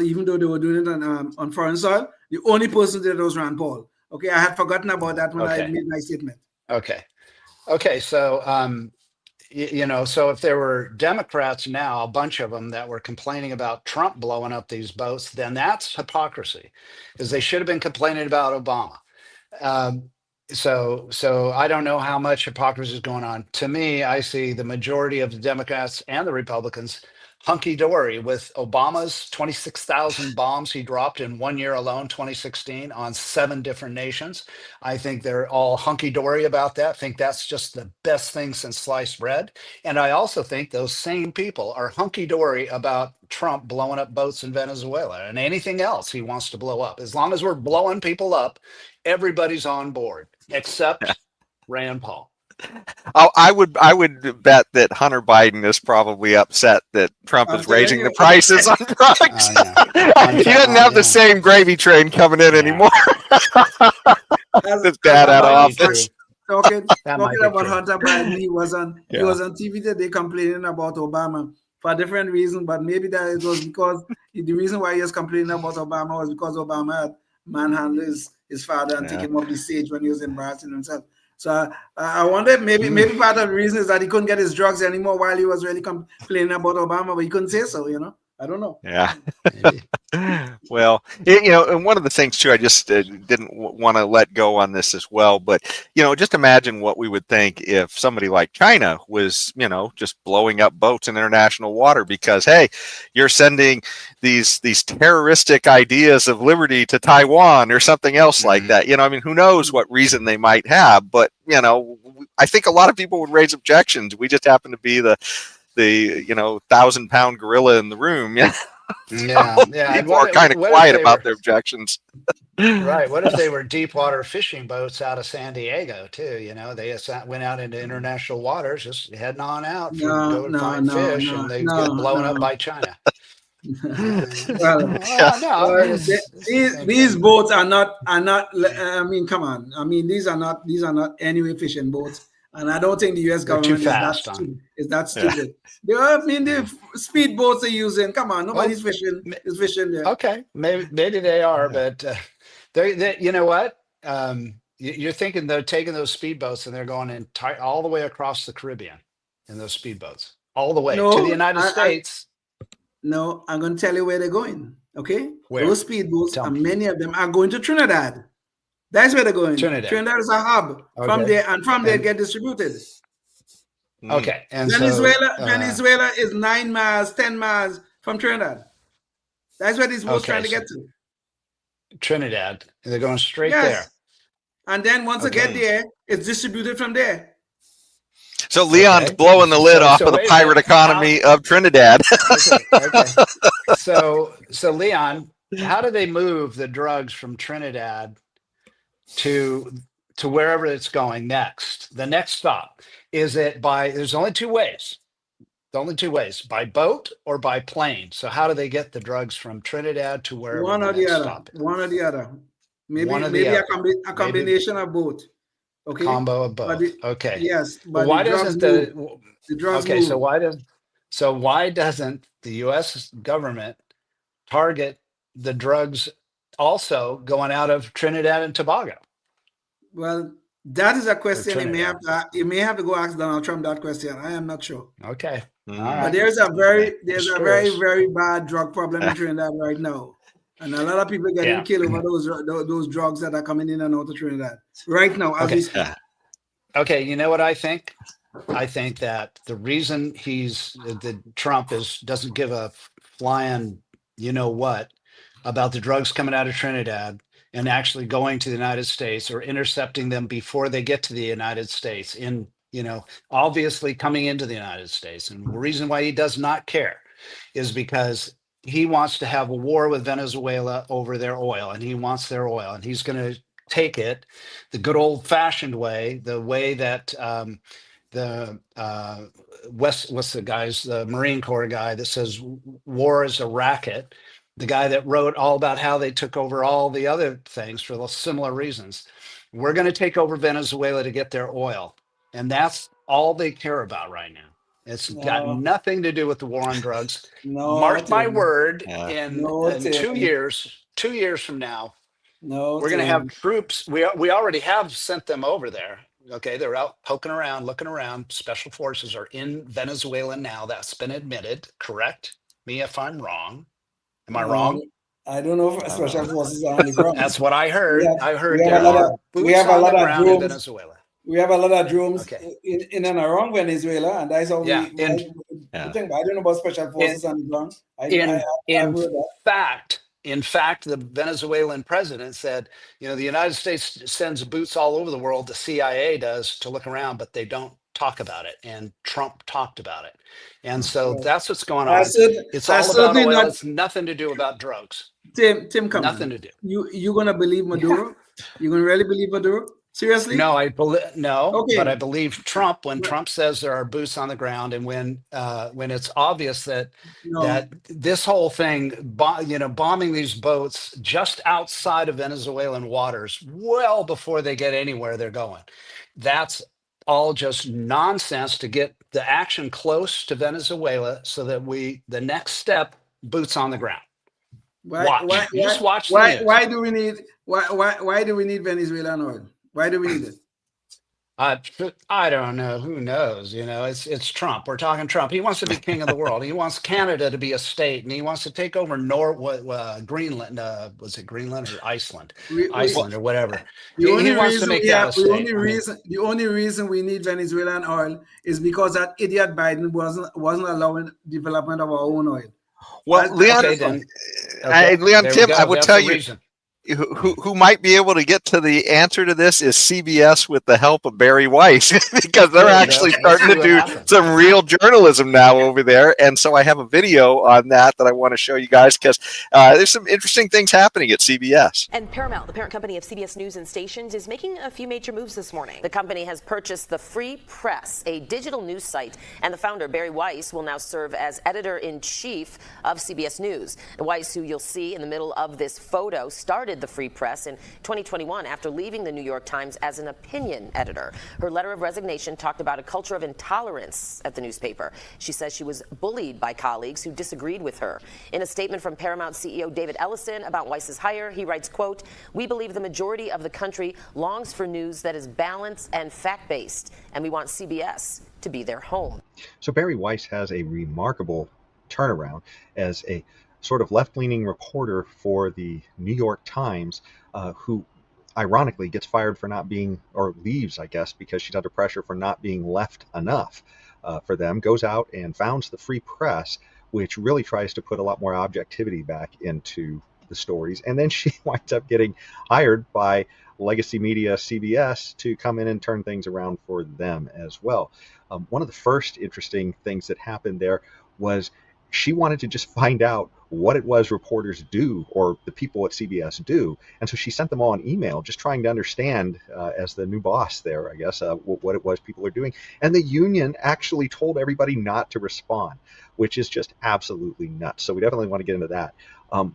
Even though they were doing it on foreign soil, the only person that was Rand Paul. Okay, I had forgotten about that when I made my statement. Okay. So so if there were Democrats now, a bunch of them that were complaining about Trump blowing up these boats, then that's hypocrisy, because they should have been complaining about Obama. So I don't know how much hypocrisy is going on. To me, I see the majority of the Democrats and the Republicans hunky-dory with Obama's 26,000 bombs he dropped in 1 year alone, 2016, on 7 different nations. I think they're all hunky-dory about that. I think that's just the best thing since sliced bread. And I also think those same people are hunky-dory about Trump blowing up boats in Venezuela and anything else he wants to blow up. As long as we're blowing people up, everybody's on board, except Rand Paul. I would bet that Hunter Biden is probably upset that Trump is raising the prices on drugs. He doesn't have the same gravy train coming in anymore. His dad out of office. talking That might be about true. Hunter Biden. He was on Yeah. TV today complaining about Obama for a different reason, but maybe that it was because the reason why he was complaining about Obama was because Obama had manhandled his father and Yeah. take him off the stage when he was embarrassing himself. So I wonder if maybe part of the reason is that he couldn't get his drugs anymore while he was really complaining about Obama, but he couldn't say so. I don't know. Yeah. Well, and one of the things too, I just didn't want to let go on this as well, but just imagine what we would think if somebody like China was, just blowing up boats in international water because, hey, you're sending these terroristic ideas of liberty to Taiwan or something else like that. I mean, who knows what reason they might have, but I think a lot of people would raise objections. We just happen to be the 1,000-pound gorilla in the room. Yeah. People are kind of quiet about their objections. Right. What if they were deep water fishing boats out of San Diego too? They went out into international waters, just heading on out to find fish, and they get blown up by China. These boats are not. I mean, come on. I mean, these are not anyway fishing boats. And I don't think the U.S. government is that stupid. I mean, the speed boats they're using. Come on, nobody's fishing. Is fishing there. Okay, maybe they are, but they you know what? You're thinking they're taking those speedboats and they're going all the way across the Caribbean in those speedboats, all the way to the United States. No, I'm going to tell you where they're going. Okay, where? Those speedboats, and many of them are going to Trinidad. That's where they're going. Trinidad is a hub. From there, and from there get distributed. Okay. And Venezuela is 9 miles, 10 miles from Trinidad. That's where these boats trying to get to. Trinidad. They're going straight there. And then once they get there, it's distributed from there. So Leon's blowing the lid off of the pirate economy of Trinidad. So Leon, how do they move the drugs from Trinidad to wherever it's going next? The next stop, is it there's only two ways, by boat or by plane. So how do they get the drugs from Trinidad to wherever one or the other? Maybe a combination of both. Okay, combo of both. Okay, yes, but why doesn't the drugs move? So why doesn't the U.S. government target the drugs also going out of Trinidad and Tobago? Well, that is a question you may have to go ask Donald Trump that question. I am not sure. Okay. All But right. there's a very very bad drug problem in Trinidad right now, and a lot of people getting killed over those drugs that are coming in and out of Trinidad right now as we speak. Okay, you know what I think? I think that the reason Trump doesn't give a flying what about the drugs coming out of Trinidad and actually going to the United States or intercepting them before they get to the United States obviously coming into the United States. And the reason why he does not care is because he wants to have a war with Venezuela over their oil, and he wants their oil, and he's going to take it the good old fashioned way, the way that the Marine Corps guy that says war is a racket, the guy that wrote all about how they took over all the other things for those similar reasons. We're going to take over Venezuela to get their oil. And that's all they care about right now. It's got nothing to do with the war on drugs. Mark my word, in 2 years from now, we're going to have troops. We already have sent them over there. Okay, they're out poking around, looking around. Special forces are in Venezuela now. That's been admitted. Correct me if I'm wrong. Am I wrong? I don't know if special forces are on the ground. That's what I heard. I heard we have a lot of drones in Venezuela. We have a lot of drones in and around Venezuela, and that's all think. I don't know about special forces on the ground. In fact, the Venezuelan president said, the United States sends boots all over the world. The CIA does to look around, but they don't talk about it. And Trump talked about it. And so that's what's going on. It's all about oil. It's nothing to do about drugs. Tim, come nothing on. to do. You're going to believe Maduro? You're going to really believe Maduro? Seriously? No, no, Okay. but I believe Trump, when Trump says there are boots on the ground, and when it's obvious that No. this whole thing, bombing these boats just outside of Venezuelan waters, well before they get anywhere they're going, that's all just nonsense to get the action close to Venezuela, so that the next step, boots on the ground. Just watch the news. Why do we need Venezuelan oil? Why do we need it? I don't know. Who knows? It's Trump. We're talking Trump. He wants to be king of the world. He wants Canada to be a state, and he wants to take over Greenland. Was it Greenland or Iceland? Iceland or whatever. He wants to make that a state. The only reason we need Venezuelan oil is because that idiot Biden wasn't allowing development of our own oil. Well, Leon, Tim, I would tell you, who might be able to get to the answer to this is CBS with the help of Barry Weiss, because they're actually starting to do some real journalism now over there. And so I have a video on that I want to show you guys, because there's some interesting things happening at CBS. And Paramount, the parent company of CBS News and Stations, is making a few major moves this morning. The company has purchased the Free Press, a digital news site, and the founder, Barry Weiss, will now serve as editor-in-chief of CBS News. Weiss, who you'll see in the middle of this photo, started the Free Press in 2021 after leaving the New York Times as an opinion editor. Her letter of resignation talked about a culture of intolerance at the newspaper. She says she was bullied by colleagues who disagreed with her. In a statement from Paramount CEO David Ellison about Weiss's hire, he writes, quote, "We believe the majority of the country longs for news that is balanced and fact-based, and we want CBS to be their home." So Barry Weiss has a remarkable turnaround as a sort of left-leaning reporter for the New York Times, who ironically gets fired for not being, or leaves, I guess, because she's under pressure for not being left enough for them, goes out and founds the Free Press, which really tries to put a lot more objectivity back into the stories. And then she winds up getting hired by legacy media CBS to come in and turn things around for them as well. One of the first interesting things that happened there was she wanted to just find out what it was reporters do, or the people at CBS do. And so she sent them all an email just trying to understand, as the new boss there, I guess, what it was people are doing. And the union actually told everybody not to respond, which is just absolutely nuts. So we definitely want to get into that.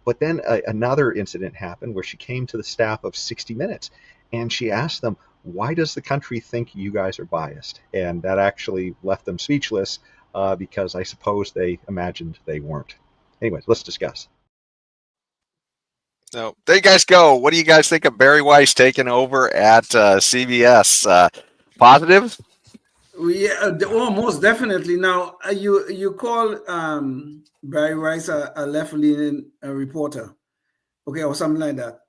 But then another incident happened where she came to the staff of 60 Minutes and she asked them, why does the country think you guys are biased? And that actually left them speechless, because I suppose they imagined they weren't. Anyways, let's discuss. So there you guys go. What do you guys think of Barry Weiss taking over at CBS? Positive? Yeah, most definitely. Now, you call Barry Weiss a left-leaning reporter, okay, or something like that.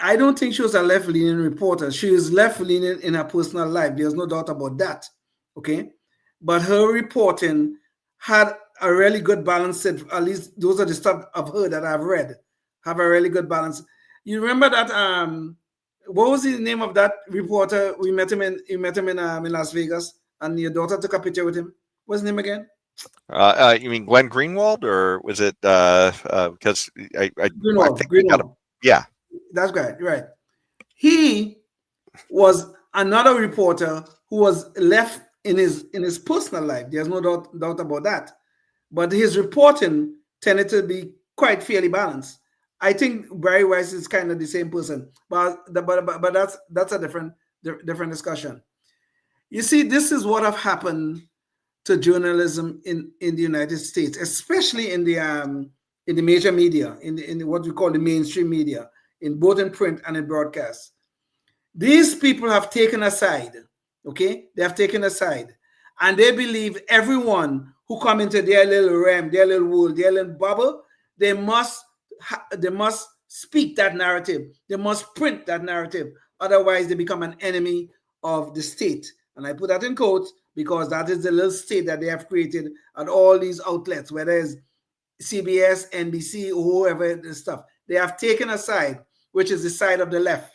I don't think she was a left-leaning reporter. She is left-leaning in her personal life. There's no doubt about that, okay? But her reporting had a really good balance. At least those are the stuff I've heard that I've read. Have a really good balance. You remember that? What was the name of that reporter? We met him in Las Vegas, and your daughter took a picture with him. What's his name again? You mean Glenn Greenwald, or was it because Greenwald? Yeah, that's right. He was another reporter who was left in his personal life. There's no doubt about that. But his reporting tended to be quite fairly balanced. I think Barry Weiss is kind of the same person, but that's a different discussion. You see, this is what have happened to journalism in the United States, especially in the major media, in what we call the mainstream media, in both in print and in broadcast. These people have taken a side, okay? They have taken a side, and they believe everyone who come into their little realm, their little world, their little bubble, they must speak that narrative. They must print that narrative. Otherwise, they become an enemy of the state. And I put that in quotes because that is the little state that they have created at all these outlets, whether it's CBS, NBC, or whoever the stuff. They have taken a side, which is the side of the left.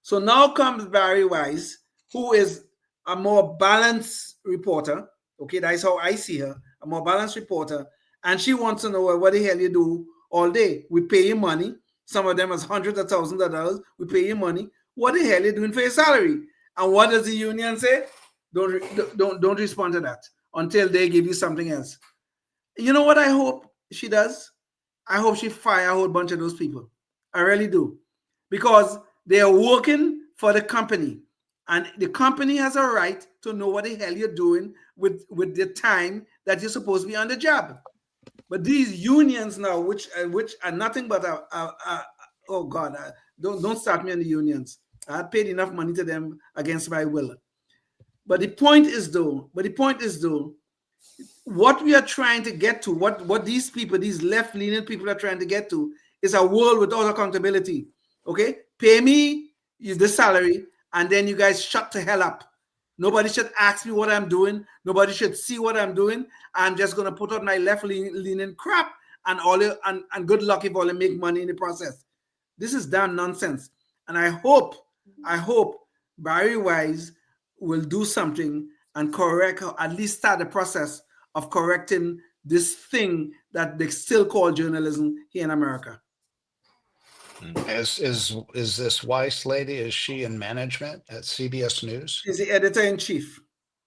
So now comes Barry Weiss, who is a more balanced reporter. Okay, that's how I see her, a more balanced reporter. And she wants to know, well, what the hell you do all day? We pay you money. Some of them is hundreds of thousands of dollars. We pay you money. what the hell are you doing for your salary? And what does the union say? Don't respond to that until they give you something else. You know what I hope she does? I hope she fire a whole bunch of those people. I really do. Because they are working for the company. And the company has a right to know what the hell you're doing with the time that you're supposed to be on the job. But these unions now, which are nothing but oh God, don't start me on the unions. I paid enough money to them against my will. But the point is though, what we are trying to get to, what these people, these left-leaning people are trying to get to, is a world without accountability. Okay, pay me the salary, and then you guys shut the hell up. Nobody should ask me what I'm doing. Nobody should see what I'm doing. I'm just gonna put out my left-leaning crap, and good luck if all make money in the process. This is damn nonsense. And I hope Barry Wise will do something and correct, or at least start the process of correcting this thing that they still call journalism here in America. Is this Weiss lady, is she in management at CBS News? She's the editor-in-chief.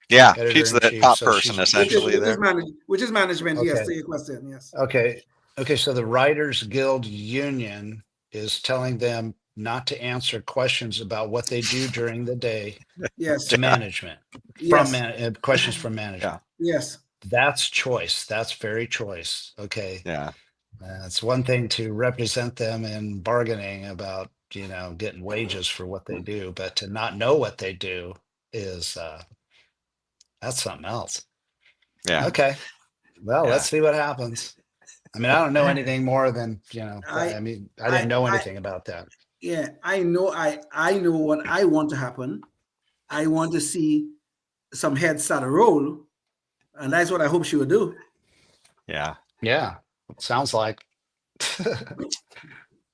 Yeah, she's the top person essentially which is management. Okay. Yes, to your question. Yes. Okay. So the Writers Guild Union is telling them not to answer questions about what they do during the day. Yes. To management. Yes. From questions from management. Yes. That's choice. That's very choice. Okay. Yeah. It's one thing to represent them in bargaining about, getting wages for what they do, but to not know what they do is that's something else. Yeah. Okay. Well, let's see what happens. I mean, I don't know anything more than, I didn't know anything about that. Yeah, I know what I want to happen. I want to see some heads start to roll, and that's what I hope she would do. Yeah. Yeah. Sounds like.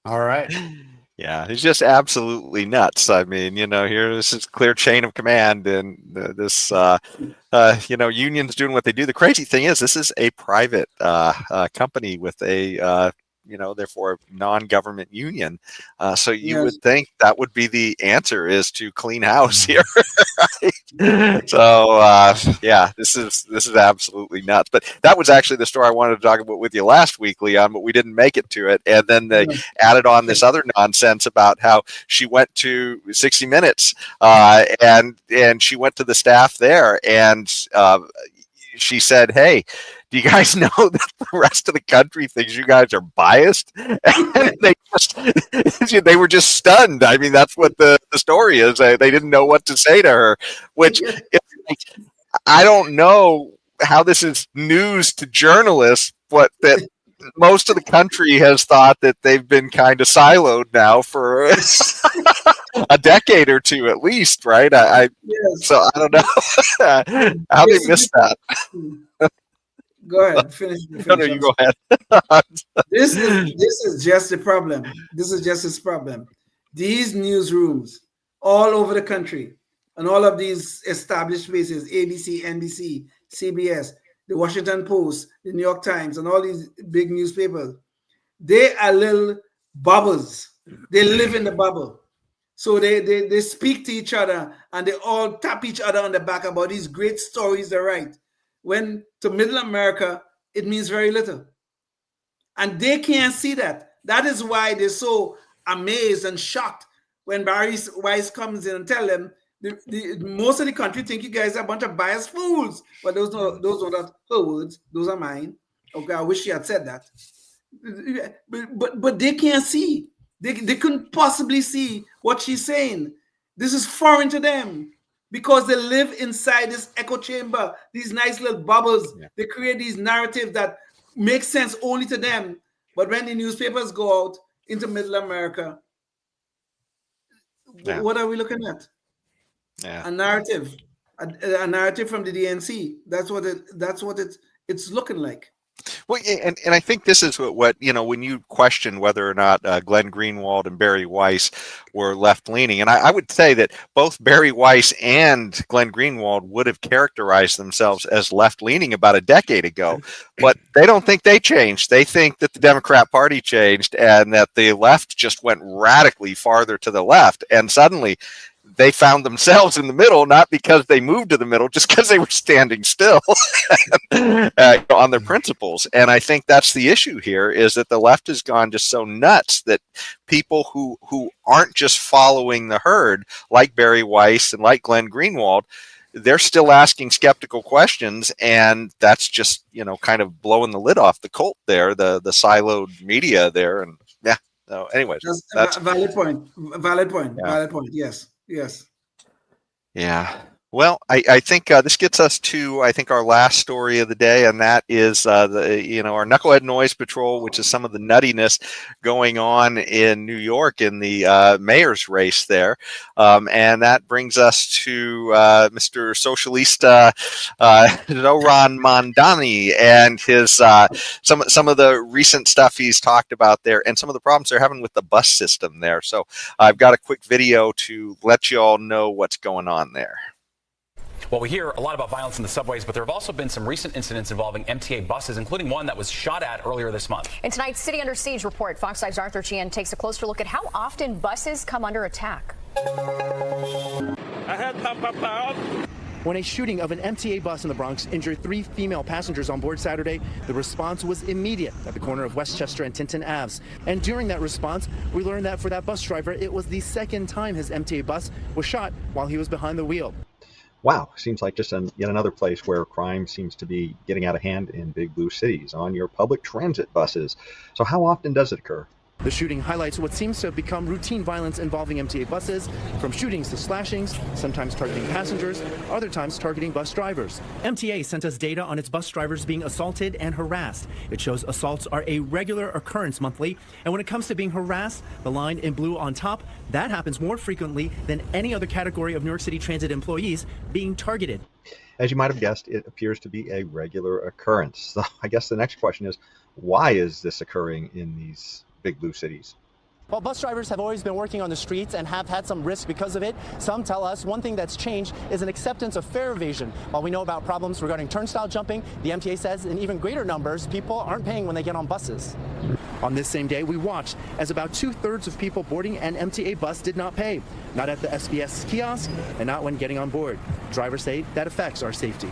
All right. Yeah, he's just absolutely nuts. I mean, here's this clear chain of command, and this, unions doing what they do. The crazy thing is, this is a private company with a, therefore non-government union. So you would think that would be the answer, is to clean house here. Right? So this is absolutely nuts. But that was actually the story I wanted to talk about with you last week, Leon, but we didn't make it to it. And then they added on this other nonsense about how she went to 60 Minutes and she went to the staff there, and she said, "Hey, do you guys know that the rest of the country thinks you guys are biased?" And they were just stunned. I mean, that's what the story is. They didn't know what to say to her, which I don't know how this is news to journalists, but that most of the country has thought that they've been kind of siloed now for a decade or two at least, right? So I don't know how they missed that. Go ahead. Finish. No, you go ahead. This is just the problem. This is just his problem. These newsrooms all over the country, and all of these established places, ABC, NBC, CBS, the Washington Post, the New York Times, and all these big newspapers, they are little bubbles. They live in the bubble. So they speak to each other, and they all tap each other on the back about these great stories they write. When to middle America, it means very little. And they can't see that. That is why they're so amazed and shocked when Barry Weiss comes in and tell them, most of the country think you guys are a bunch of biased fools. But those are not her words. Those are mine. Okay, I wish she had said that. But they can't see. They couldn't possibly see what she's saying. This is foreign to them, because they live inside this echo chamber, these nice little bubbles. Yeah. They create these narratives that make sense only to them. But when the newspapers go out into middle America, what are we looking at? Yeah. A narrative from the DNC. That's what it's looking like. Well, and I think this is what when you question whether or not Glenn Greenwald and Barry Weiss were left-leaning, and I would say that both Barry Weiss and Glenn Greenwald would have characterized themselves as left-leaning about a decade ago, but they don't think they changed. They think that the Democrat Party changed and that the left just went radically farther to the left, and suddenly they found themselves in the middle, not because they moved to the middle, just because they were standing still on their principles. And I think that's the issue here, is that the left has gone just so nuts that people who aren't just following the herd, like Barry Weiss and like Glenn Greenwald, they're still asking skeptical questions, and that's just kind of blowing the lid off the cult there, the siloed media there, and yeah. So, anyways, that's a valid point. Valid point. Yeah. Valid point. Yes. Yes. Yeah. Well, I think this gets us to, I think, our last story of the day, and that is our Knucklehead Noise Patrol, which is some of the nuttiness going on in New York in the mayor's race there, and that brings us to Mr. Socialista Zoran Mandani and his some of the recent stuff he's talked about there, and some of the problems they're having with the bus system there. So I've got a quick video to let you all know what's going on there. Well, we hear a lot about violence in the subways, but there have also been some recent incidents involving MTA buses, including one that was shot at earlier this month. In tonight's City Under Siege report, Fox 5's Arthur Chien takes a closer look at how often buses come under attack. When a shooting of an MTA bus in the Bronx injured 3 female passengers on board Saturday, the response was immediate at the corner of Westchester and Tinton Aves. And during that response, we learned that for that bus driver, it was the second time his MTA bus was shot while he was behind the wheel. Wow, seems like just yet another place where crime seems to be getting out of hand in big blue cities on your public transit buses. So how often does it occur? The shooting highlights what seems to have become routine violence involving MTA buses, from shootings to slashings, sometimes targeting passengers, other times targeting bus drivers. MTA sent us data on its bus drivers being assaulted and harassed. It shows assaults are a regular occurrence monthly, and when it comes to being harassed, the line in blue on top, that happens more frequently than any other category of New York City Transit employees being targeted. As you might have guessed, it appears to be a regular occurrence. So I guess the next question is, why is this occurring in these big blue cities? Well, bus drivers have always been working on the streets and have had some risk because of it. Some tell us one thing that's changed is an acceptance of fare evasion. While we know about problems regarding turnstile jumping, the MTA says in even greater numbers, people aren't paying when they get on buses. On this same day, we watched as about 2/3 of people boarding an MTA bus did not pay, not at the SBS kiosk and not when getting on board. Drivers say that affects our safety.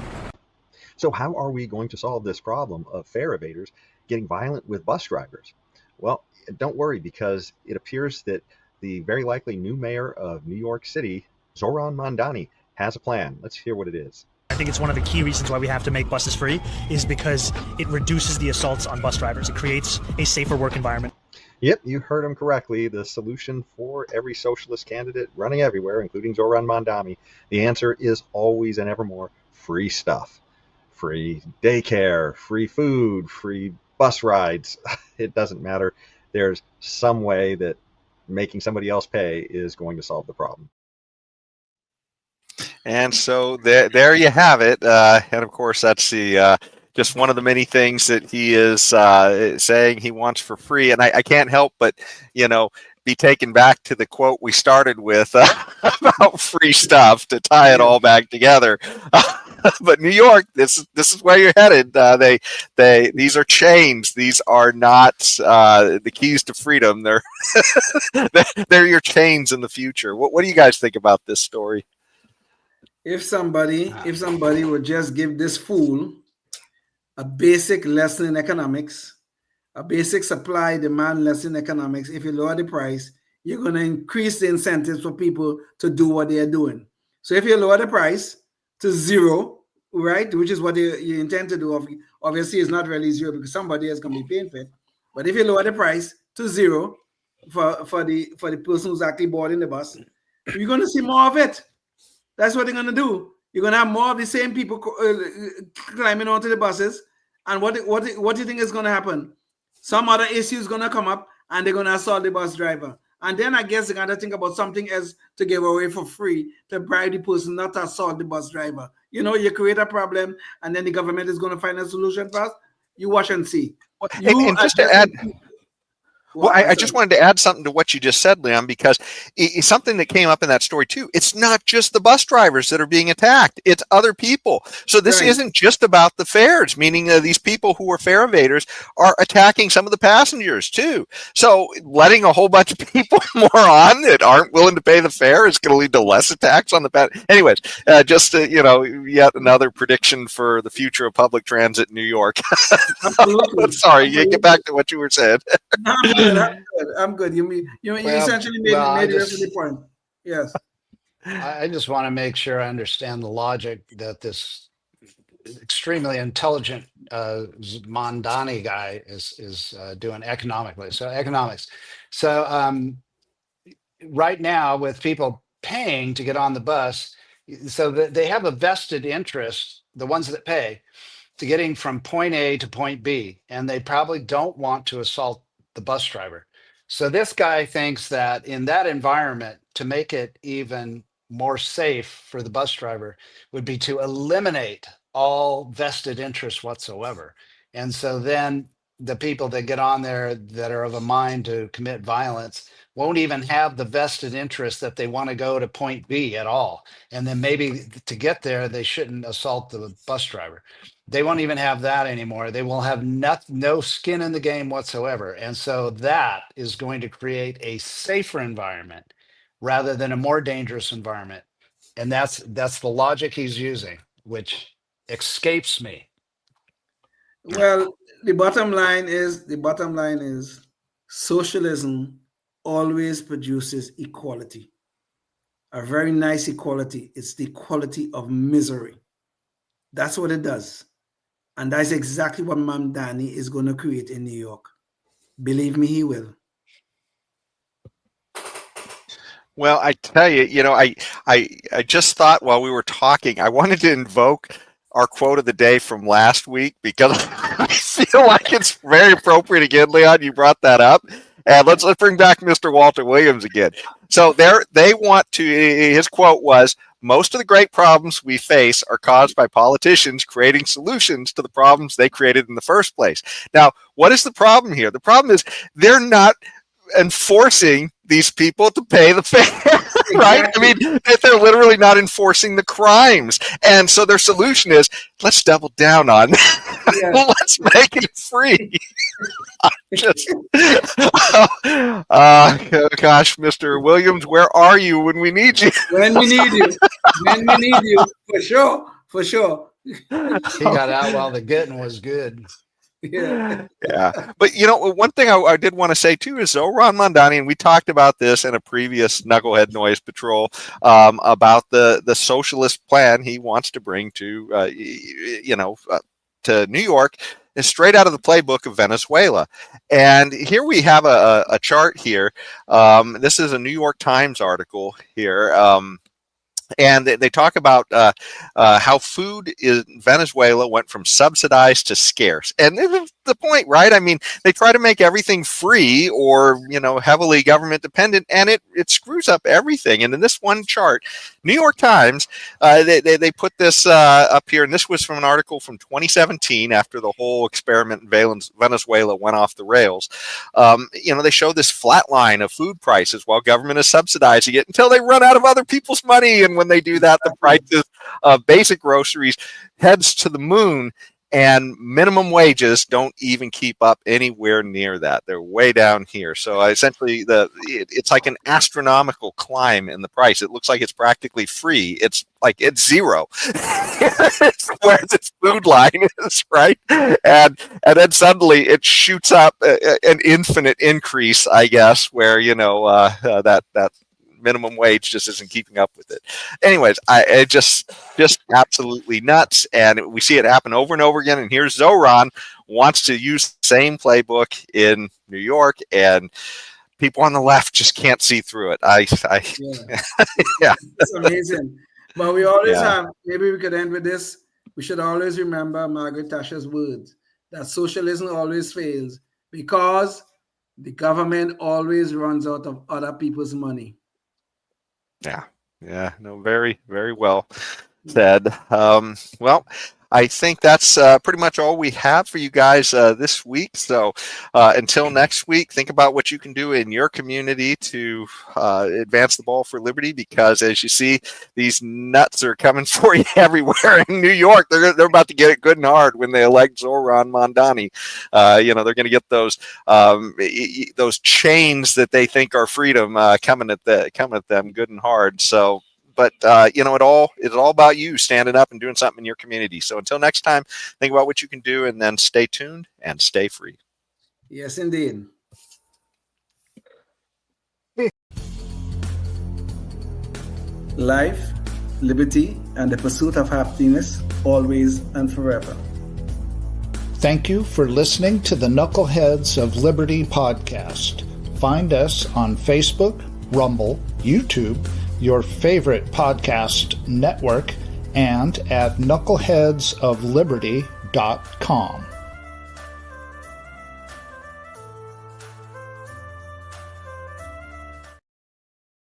So how are we going to solve this problem of fare evaders getting violent with bus drivers? Well, don't worry, because it appears that the very likely new mayor of New York City, Zoran Mandani, has a plan. Let's hear what it is. I think it's one of the key reasons why we have to make buses free is because it reduces the assaults on bus drivers. It creates a safer work environment. Yep, you heard him correctly. The solution for every socialist candidate running everywhere, including Zoran Mandani, the answer is always and evermore free stuff. Free daycare, free food, free bus rides. It doesn't matter. There's some way that making somebody else pay is going to solve the problem. And so there you have it. And of course, that's the just one of the many things that he is saying he wants for free. And I can't help but, be taken back to the quote we started with about free stuff to tie it all back together. But New York, this is where you're headed. These are chains. These are not the keys to freedom. They're they're your chains in the future. What do you guys think about this story? If somebody would just give this fool a basic lesson in economics, a basic supply demand lesson in economics, if you lower the price, you're going to increase the incentives for people to do what they are doing. So if you lower the price to zero, right, which is what you intend to do, obviously it's not really zero because somebody is going to be paying for it. But if you lower the price to zero for the person who's actually boarding the bus, you're going to see more of it. That's what they're going to do. You're going to have more of the same people climbing onto the buses. And what do you think is going to happen? Some other issue is going to come up and they're going to assault the bus driver. And then I guess they're going to think about something else to give away for free to bribe the person not to assault the bus driver. You create a problem and then the government is going to find a solution first. You watch and see. And just to add, well, I just wanted to add something to what you just said, Leon, because it's something that came up in that story too. It's not just the bus drivers that are being attacked; it's other people. So this isn't just about the fares. Meaning, these people who are fare evaders are attacking some of the passengers too. So letting a whole bunch of people more on that aren't willing to pay the fare is going to lead to less attacks on the Anyways, just yet another prediction for the future of public transit in New York. Sorry, you get back to what you were saying. I'm good. You essentially made the point. Yes. I just want to make sure I understand the logic that this extremely intelligent Mondani guy is doing economically. So economics. So right now, with people paying to get on the bus, so that they have a vested interest, the ones that pay, to getting from point A to point B, and they probably don't want to assault the bus driver. So this guy thinks that in that environment, to make it even more safe for the bus driver would be to eliminate all vested interest whatsoever. And so then the people that get on there that are of a mind to commit violence won't even have the vested interest that they want to go to point B at all. And then maybe to get there, they shouldn't assault the bus driver. They won't even have that anymore. They will have no skin in the game whatsoever. And so that is going to create a safer environment rather than a more dangerous environment. And that's the logic he's using, which escapes me. Well, the bottom line is socialism always produces equality. A very nice equality. It's the equality of misery. That's what it does. And that's exactly what Mamdani is going to create in New York. Believe me, he will. Well, I tell you, I just thought while we were talking, I wanted to invoke our quote of the day from last week because I feel like it's very appropriate again, Leon. You brought that up. And let's bring back Mr. Walter Williams again. So they want to, his quote was, most of the great problems we face are caused by politicians creating solutions to the problems they created in the first place. Now, what is the problem here? The problem is they're not enforcing these people to pay the fare, right? I mean, they're literally not enforcing the crimes. And so their solution is, let's double down on let's make it free. Gosh, Mr. Williams, where are you when we need you? When we need you, for sure. He got out while the getting was good. Yeah. But one thing I did want to say too is Zoran Mondani, and we talked about this in a previous Knucklehead Noise Patrol about the socialist plan he wants to bring to to New York is straight out of the playbook of Venezuela. And here we have a chart here. This is a New York Times article here. And they talk about how food in Venezuela went from subsidized to scarce. And this is the point, right? I mean, they try to make everything free or, heavily government dependent, and it screws up everything. And in this one chart, New York Times, they put this up here, and this was from an article from 2017 after the whole experiment in Venezuela went off the rails. They show this flat line of food prices while government is subsidizing it until they run out of other people's money. And when they do that, the prices of basic groceries heads to the moon, and minimum wages don't even keep up anywhere near that. They're way down here. So essentially, it's like an astronomical climb in the price. It looks like it's practically free. It's like it's zero. It's where this food line is, right? And then suddenly it shoots up an infinite increase, I guess, where that minimum wage just isn't keeping up with it. Anyways, it just absolutely nuts, and we see it happen over and over again. And here's Zoran wants to use the same playbook in New York, and people on the left just can't see through it. Yeah, it's amazing. But we always have. Maybe we could end with this. We should always remember Margaret Thatcher's words that socialism always fails because the government always runs out of other people's money. Yeah. No, very, very well said. Well, I think that's pretty much all we have for you guys this week. So until next week, think about what you can do in your community to advance the ball for liberty, because as you see, these nuts are coming for you everywhere in New York. They're about to get it good and hard when they elect Zoran Mondani. They're going to get those chains that they think are freedom coming at them good and hard. So. But, it's all about you standing up and doing something in your community. So until next time, think about what you can do, and then stay tuned and stay free. Yes, indeed. Life, liberty, and the pursuit of happiness, always and forever. Thank you for listening to the Knuckleheads of Liberty podcast. Find us on Facebook, Rumble, YouTube, your favorite podcast network, and at knuckleheadsofliberty.com.